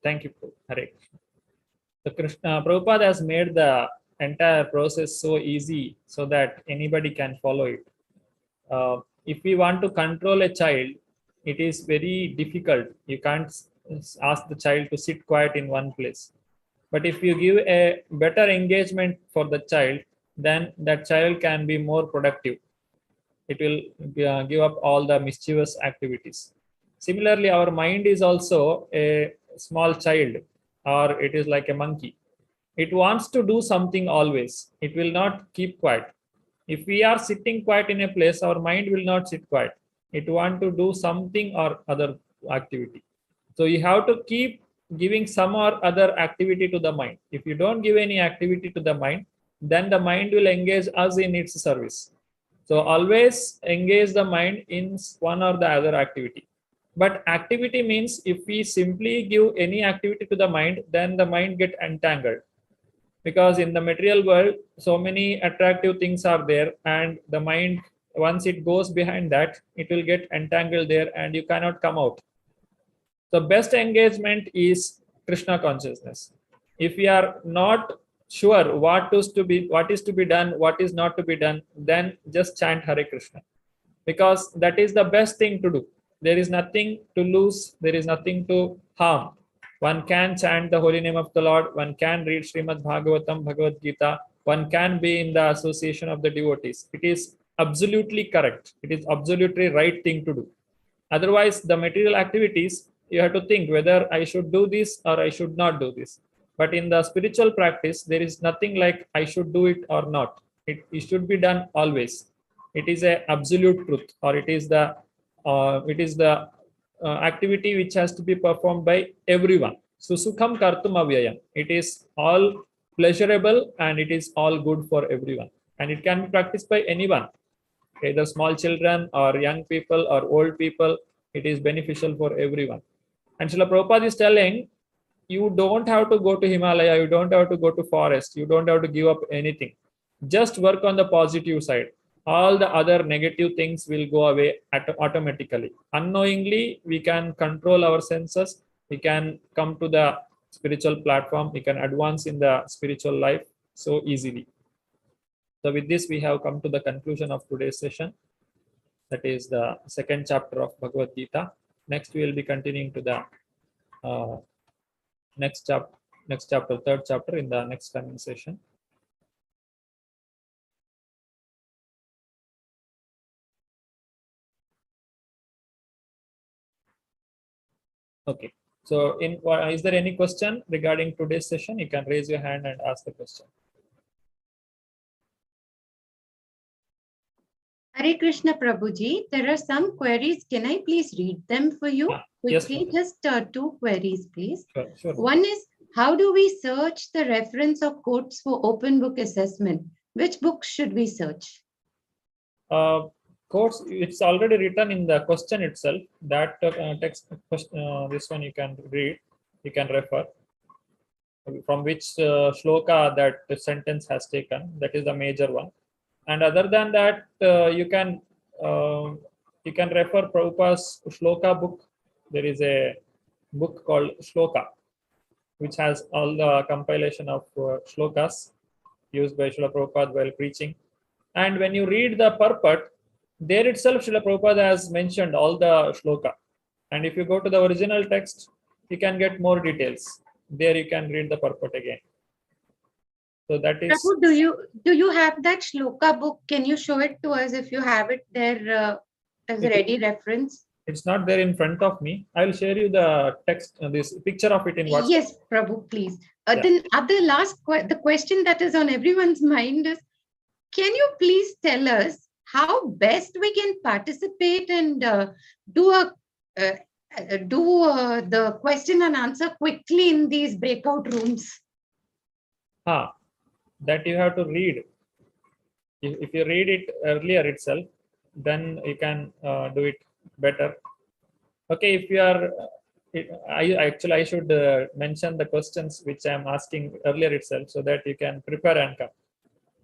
Thank you, Prabhu. Hare Krishna. So Prabhupada has made the entire process so easy so that anybody can follow it. If we want to control a child, it is very difficult. You can't ask the child to sit quiet in one place. But if you give a better engagement for the child, then that child can be more productive. It will give up all the mischievous activities. Similarly, our mind is also a small child, or it is like a monkey. It wants to do something always. It will not keep quiet. If we are sitting quiet in a place, our mind will not sit quiet. It wants to do something or other activity. So you have to keep giving some or other activity to the mind. If you don't give any activity to the mind, then the mind will engage us in its service. So always engage the mind in one or the other activity. But activity means if we simply give any activity to the mind, then the mind get entangled. Because in the material world, so many attractive things are there, and the mind, once it goes behind that, it will get entangled there and you cannot come out. The best engagement is Krishna consciousness. If we are not sure what is to be done, what is not to be done, then just chant Hare Krishna, because that is the best thing to do. There is nothing to lose, there is nothing to harm. One can chant the holy name of the Lord, one can read Srimad Bhagavatam, Bhagavad Gita, one can be in the association of the devotees. It is absolutely correct. It is absolutely right thing to do. Otherwise, the material activities, you have to think whether I should do this or I should not do this. But in the spiritual practice, there is nothing like I should do it or not. It should be done always. It is a absolute truth, or it is the activity which has to be performed by everyone. So sukham kartum avyayam. It is all pleasurable and it is all good for everyone, and it can be practiced by anyone. either small children or young people or old people. It is beneficial for everyone. And Srila Prabhupada is telling, you don't have to go to Himalaya, you don't have to go to forest, you don't have to give up anything. Just work on the positive side. All the other negative things will go away automatically. Unknowingly, we can control our senses, we can come to the spiritual platform, we can advance in the spiritual life so easily. So with this, we have come to the conclusion of today's session. That is the second chapter of Bhagavad Gita. Next, we will be continuing to the next chapter, third chapter in the next coming session. Okay. So, is there any question regarding today's session? You can raise your hand and ask the question. Hare Krishna Prabhuji, there are some queries. Can I please read them for you? Yes, Quickly, just two queries, please. Sure. One is, how do we search the reference of quotes for open book assessment? Which books should we search? Quotes, it's already written in the question itself. That text, this one you can read, you can refer from which shloka that sentence has taken. That is the major one. And other than that, you can refer Prabhupada's shloka book. There is a book called Shloka, which has all the compilation of shlokas used by Srila Prabhupada while preaching. And when you read the purport, there itself Srila Prabhupada has mentioned all the shloka. And if you go to the original text, you can get more details. There you can read the purport again. So that is. Prabhu, do you have that shloka book? Can you show it to us if you have it there as a ready reference? It's not there in front of me. I will share you the text, this picture of it in WhatsApp. Yes, Prabhu, please. Then the question that is on everyone's mind is, can you please tell us how best we can participate and do the question and answer quickly in these breakout rooms? That you have to read. If you read it earlier itself, then you can do it better. Okay, if you are, I should mention the questions which I am asking earlier itself, so that you can prepare and come.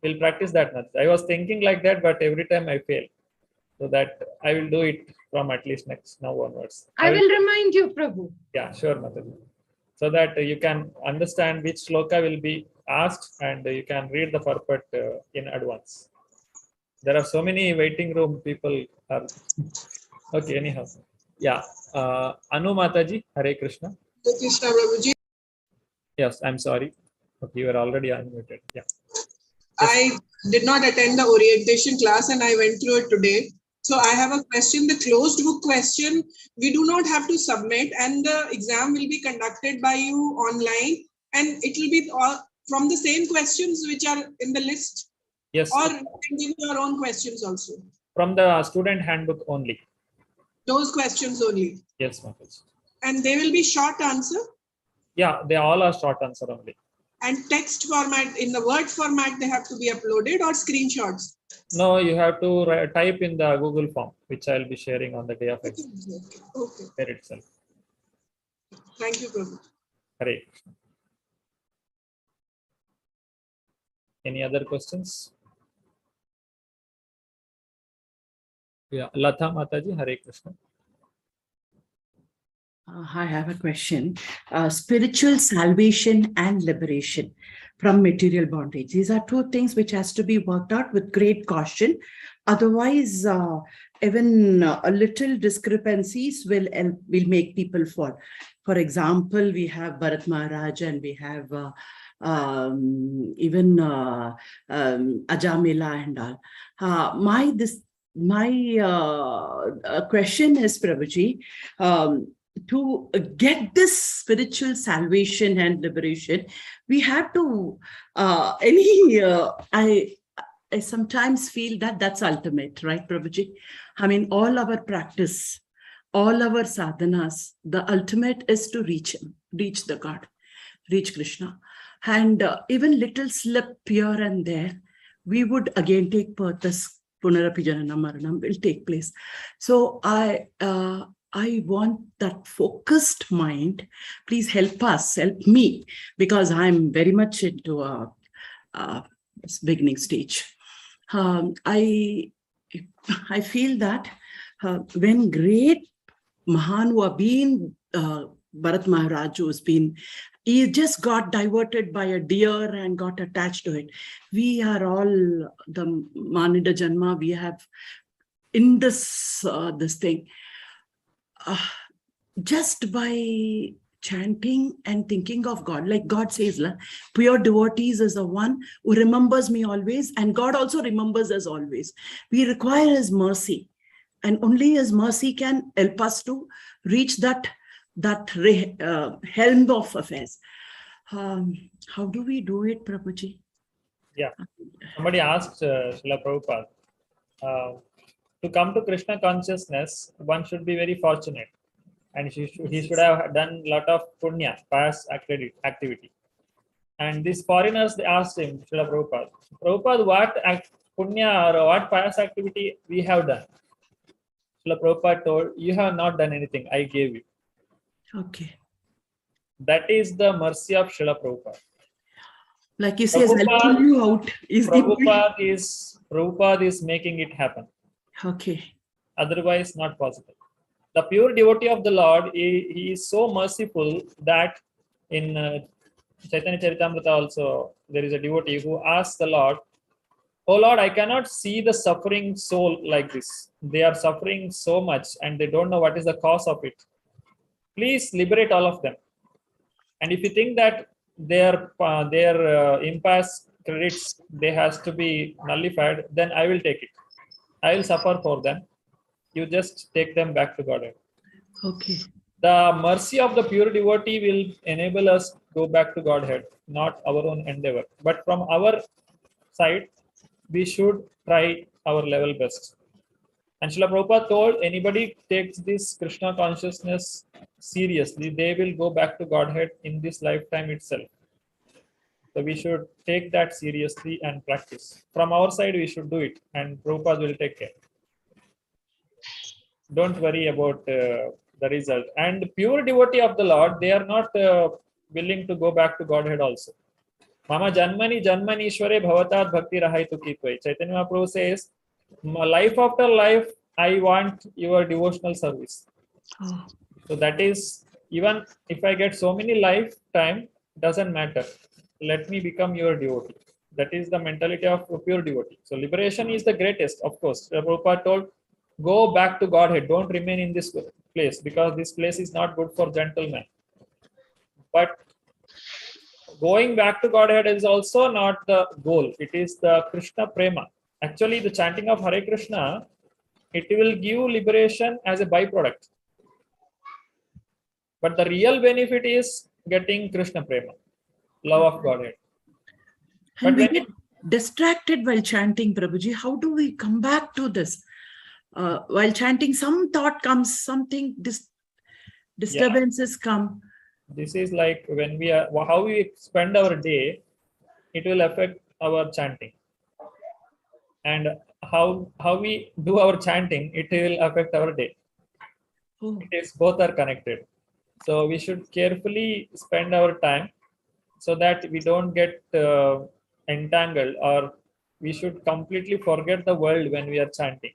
We'll practice that much. I was thinking like that, but every time I fail. So that I will do it from at least now onwards. I will remind you, Prabhu. Yeah, sure, Mataji. So that you can understand which shloka will be asked and you can read the purport in advance. There are so many waiting room people. Okay, anyhow. Yeah. Anu Mataji, Hare Krishna. Hare Krishna, Prabhuji. Yes, I'm sorry. Okay, you are already unmuted. Yeah. I did not attend the orientation class and I went through it today. So I have a question, the closed book question, we do not have to submit and the exam will be conducted by you online and it will be all from the same questions which are in the list? Yes. Or you can give your own questions also? From the student handbook only. Those questions only? Yes, Mataji. And they will be short answer? Yeah, they all are short answer only. And text format, in the word format, they have to be uploaded or screenshots? No, you have to type in the Google form, which I'll be sharing on the day of exam. Okay. There itself. Thank you, Prabhu. Hare Krishna. Any other questions? Yeah, Latha Mataji, Hare Krishna. I have a question. Spiritual salvation and liberation from material bondage. These are two things which has to be worked out with great caution. Otherwise, even a little discrepancies will make people fall. For example, we have Bharat Maharaj and we have even Ajamila and all. My question is, Prabhuji, to get this spiritual salvation and liberation, we have to I sometimes feel that that's ultimate, right, Prabhuji? I mean, all our practice, all our sadhanas, the ultimate is to reach the God, reach Krishna. And even little slip here and there, we would again take birth Punarapi Janana Maranam will take place. So I want that focused mind. Please help us, help me, because I'm very much into this beginning stage. I feel that when great Mahan who have been Bharat Maharaj, who's been, he just got diverted by a deer and got attached to it. We are all the Manida Janma, we have in this thing. Just by chanting and thinking of God, like God says, pure devotees is the one who remembers me always, and God also remembers us always. We require His mercy, and only His mercy can help us to reach that helm of affairs. How do we do it, Prabhuji? Yeah, somebody asked Srila Prabhupada, to come to Krishna consciousness, one should be very fortunate, and he should have done a lot of punya, pious activity. And these foreigners, they asked him, Srila Prabhupada, what punya or what pious activity we have done? Srila Prabhupada told, you have not done anything, I gave you. Okay. That is the mercy of Srila Prabhupada. Like he says, I'll pull you out. Prabhupada is making it happen. Okay. Otherwise, not possible. The pure devotee of the Lord, he is so merciful that in Chaitanya Charitamrita also, there is a devotee who asks the Lord, oh Lord, I cannot see the suffering soul like this. They are suffering so much and they don't know what is the cause of it. Please liberate all of them. And if you think that their impious credits, they has to be nullified, then I will take it. I will suffer for them. You just take them back to Godhead. Okay. The mercy of the pure devotee will enable us to go back to Godhead, not our own endeavor. But from our side, we should try our level best. And Srila Prabhupada told, anybody takes this Krishna consciousness seriously, they will go back to Godhead in this lifetime itself. So we should take that seriously and practice. From our side, we should do it, and Prabhupada will take care. Don't worry about the result. And pure devotee of the Lord, they are not willing to go back to Godhead also. Mama Janmani Janmanishware Bhavatat Bhakti Rahaitu Kitvai. Chaitanya Mahaprabhu says, life after life, I want your devotional service. Oh. So that is, even if I get so many lifetime, doesn't matter. Let me become your devotee. That is the mentality of a pure devotee. So liberation is the greatest, of course. Prabhupada told, go back to Godhead. Don't remain in this place, because this place is not good for gentlemen. But going back to Godhead is also not the goal. It is the Krishna Prema. Actually, the chanting of Hare Krishna, it will give liberation as a byproduct. But the real benefit is getting Krishna Prema, love of Godhead. And we get distracted while chanting, Prabhuji. How do we come back to this? While chanting, some thought comes, something, disturbances come. This is like when we are, how we spend our day, it will affect our chanting. And how we do our chanting, it will affect our day. Oh. It is, both are connected. So we should carefully spend our time so that we don't get entangled, or we should completely forget the world when we are chanting.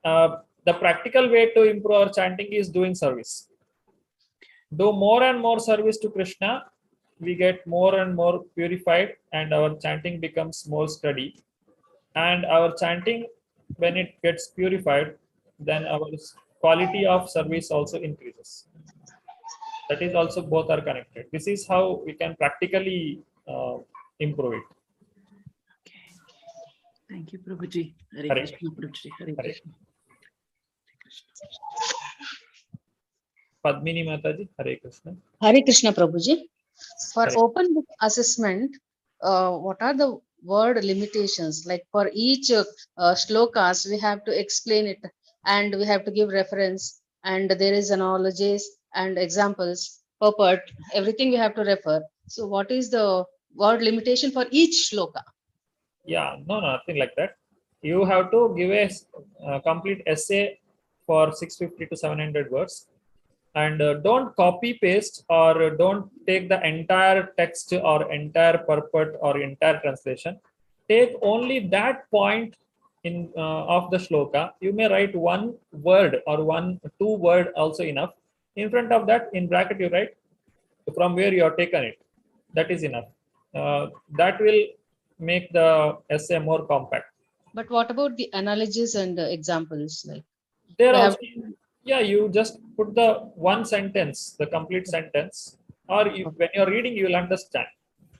The practical way to improve our chanting is doing service. Do more and more service to Krishna, we get more and more purified, and our chanting becomes more steady. And our chanting, when it gets purified, then our quality of service also increases. That is also, both are connected. This is how we can practically improve it. Okay. Thank you, Prabhuji. Hare Hare. Krishna, Prabhuji. Hare Hare. Krishna. Padmini Mataji, Hare Krishna. Hare Krishna, Prabhuji. For Hare. open book assessment, what are the word limitations? Like for each shlokas, we have to explain it, and we have to give reference, and there is analogies and examples, purport, everything we have to refer. So what is the word limitation for each shloka? Yeah, no, nothing like that. You have to give a complete essay for 650 to 700 words. And don't copy paste or don't take the entire text or entire purport or entire translation. Take only that point in of the shloka. You may write one word or two word also enough. In front of that, in bracket, you write from where you have taken it. That is enough. That will make the essay more compact. But what about the analogies and examples? Like There they also, have- yeah, you just put the one sentence, the complete sentence, or when you're reading, you will understand.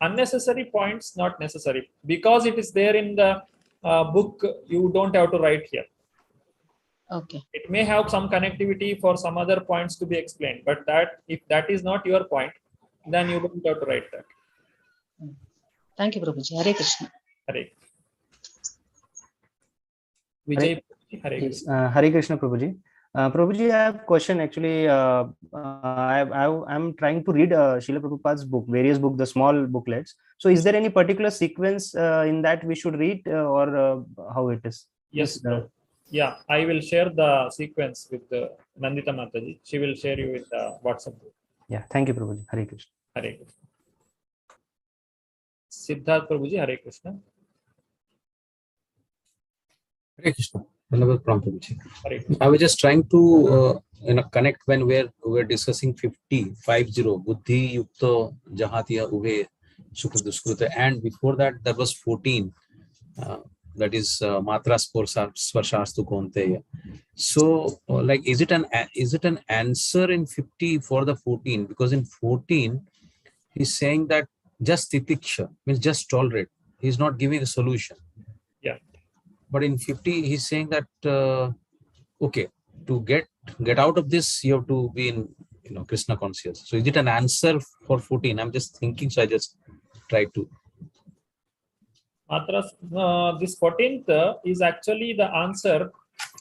Unnecessary points, not necessary. Because it is there in the book, you don't have to write here. Okay. It may have some connectivity for some other points to be explained, but that if that is not your point, then you don't have to write that. Thank you, Prabhuji. Hare Krishna. Hare. Vijay, Hare Yes, Krishna. Hare Krishna, Prabhuji. Prabhuji, I have a question. Actually, I'm trying to read Srila Prabhupada's book, various books, the small booklets. So, is there any particular sequence in that we should read, or how it is? Yes, yeah, I will share the sequence with Nandita Mataji. She will share you with the WhatsApp group. Yeah, thank you, Prabhuji. Hare Krishna. Hare Krishna. Siddharth Prabhuji, Hare Krishna. Hare Krishna. Prabhuji. Hare Krishna. I was just trying to connect when we're discussing 50 Buddhi Yukta Jahatiya Ube Sukrit Duskrita, and before that there was 14. That is Matra Svarshastu Konteya. So, like, is it an answer in 50 for the 14? Because in 14, he's saying that just titiksha means just tolerate. He's not giving a solution. Yeah. But in 50, he's saying that okay, to get out of this, you have to be in Krishna conscious. So, is it an answer for 14? I'm just thinking, so I just try to. This 14th is actually the answer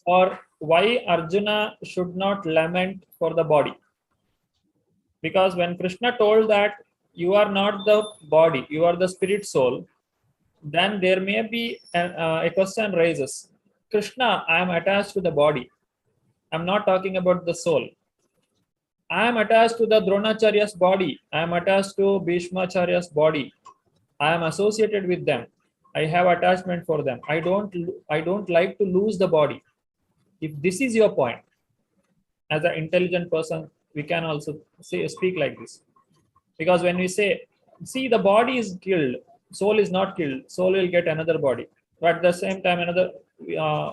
for why Arjuna should not lament for the body. Because when Krishna told that you are not the body, you are the spirit soul, then there may be a question rises. Krishna, I am attached to the body. I'm not talking about the soul. I am attached to the Dronacharya's body. I am attached to Bhishmacharya's body. I am associated with them. I have attachment for them. I don't like to lose the body. If this is your point, as an intelligent person, we can also speak like this. Because when we say, see, the body is killed, soul is not killed, soul will get another body. But at the same time, another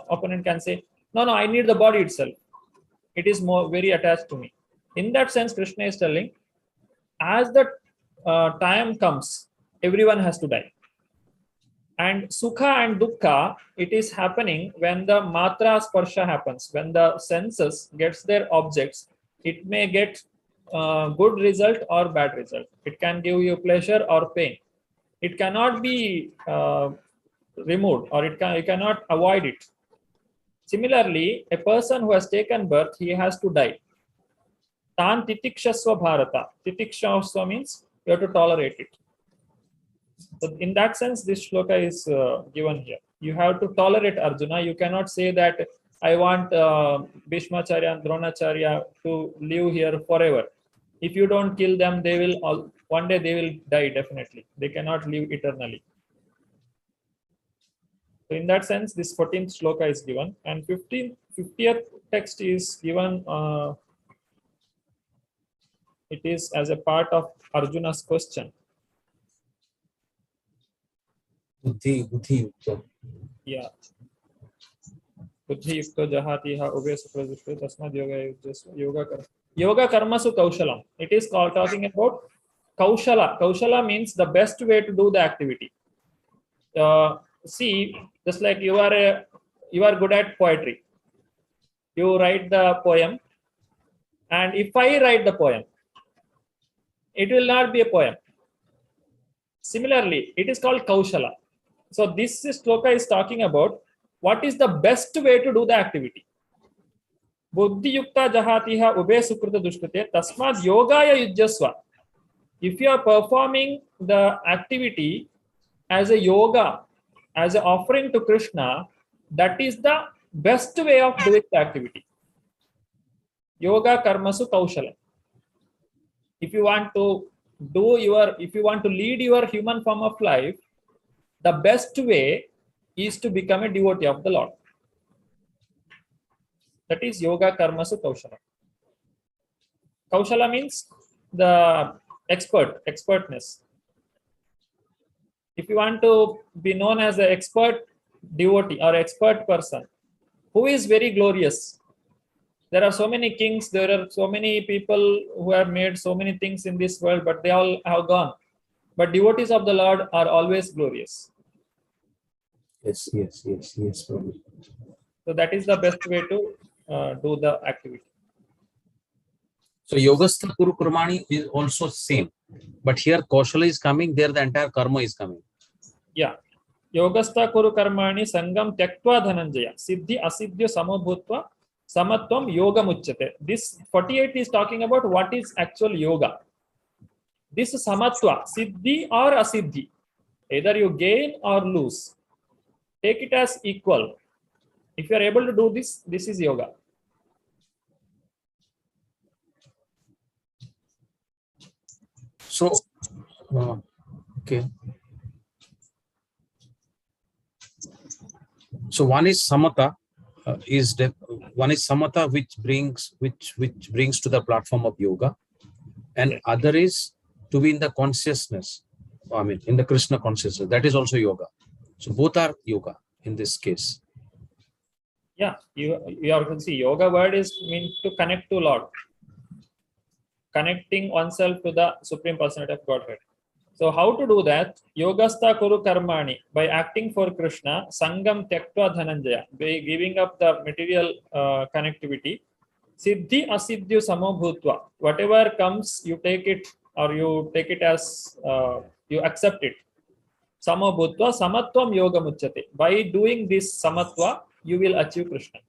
opponent can say, no, I need the body itself. It is very attached to me. In that sense, Krishna is telling, as the time comes, everyone has to die. And sukha and dukkha, it is happening when the matra sparsha happens. When the senses gets their objects, it may get good result or bad result. It can give you pleasure or pain. It cannot be removed, or you cannot avoid it. Similarly, a person who has taken birth, he has to die. Tan titikshasva bharata. Titikshasva means you have to tolerate it. So in that sense, this shloka is given here. You have to tolerate Arjuna. You cannot say that I want Bhishmacharya and Dronacharya to live here forever. If you don't kill them, they will one day they will die definitely. They cannot live eternally. So in that sense, this 14th shloka is given, and 50th text is given. It is as a part of Arjuna's question. Buddhi Yukta. Yeah. Buddhi Yukta Jahatiha Ube Supradushta Tasmad Yoga Karmasu Kaushalam. It is talking about Kaushala. Kaushala means the best way to do the activity. See, just like you are good at poetry. You write the poem, and if I write the poem, it will not be a poem. Similarly, it is called Kaushala. So this shloka is talking about what is the best way to do the activity. Buddhi yukta jahatiha ube sukrita dushrite tasmad yogaya yujjasva. If you are performing the activity as a yoga, as an offering to Krishna, that is the best way of doing the activity. Yoga karmasu kaushalam. If you want to lead your human form of life, the best way is to become a devotee of the Lord. That is yoga karmasu kaushala. Kaushala means the expertness. If you want to be known as an expert devotee or expert person who is very glorious, there are so many kings, there are so many people who have made so many things in this world, but they all have gone. But devotees of the Lord are always glorious. Yes. Prabhuji. So that is the best way to do the activity. So Yogastha Kuru Karmani is also same, but here Kaushala is coming, there the entire karma is coming. Yeah. Yogastha Kuru Karmani Sangam Tyaktva Dhananjaya Siddhi Asiddhya Samobhutva Samatvam Yoga Muchyate. This 48 is talking about what is actual yoga. This is Samatva, Siddhi or Asiddhi. Either you gain or lose. Take it as equal. If you are able to do this, this is yoga. So, okay. So one is samatha, one is samatha which brings to the platform of yoga, and other is to be in the consciousness. I mean, in the Krishna consciousness. That is also yoga. So both are yoga in this case. Yeah, you have to see yoga word is mean to connect to Lord. Connecting oneself to the Supreme Personality of Godhead. So how to do that? Yogastha Kuru Karmani, by acting for Krishna, Sangam Tyaktva Dhananjaya, by giving up the material connectivity. Siddhi Asiddhyu Samobhutva, whatever comes, you take it, or you take it as, you accept it. Samobhutva Samatvam Yoga Muchyate. By doing this Samatva, you will achieve Krishna.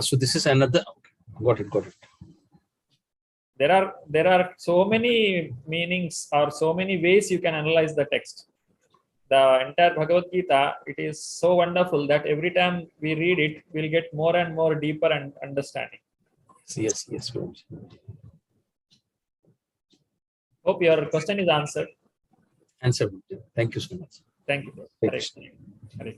So this is another, got it. There are so many meanings or so many ways you can analyze the text. The entire Bhagavad Gita, it is so wonderful that every time we read it, we'll get more and more deeper and understanding. Yes. Hope your question is answered. Answered. Thank you so much. Thank you. Thank you. Hare.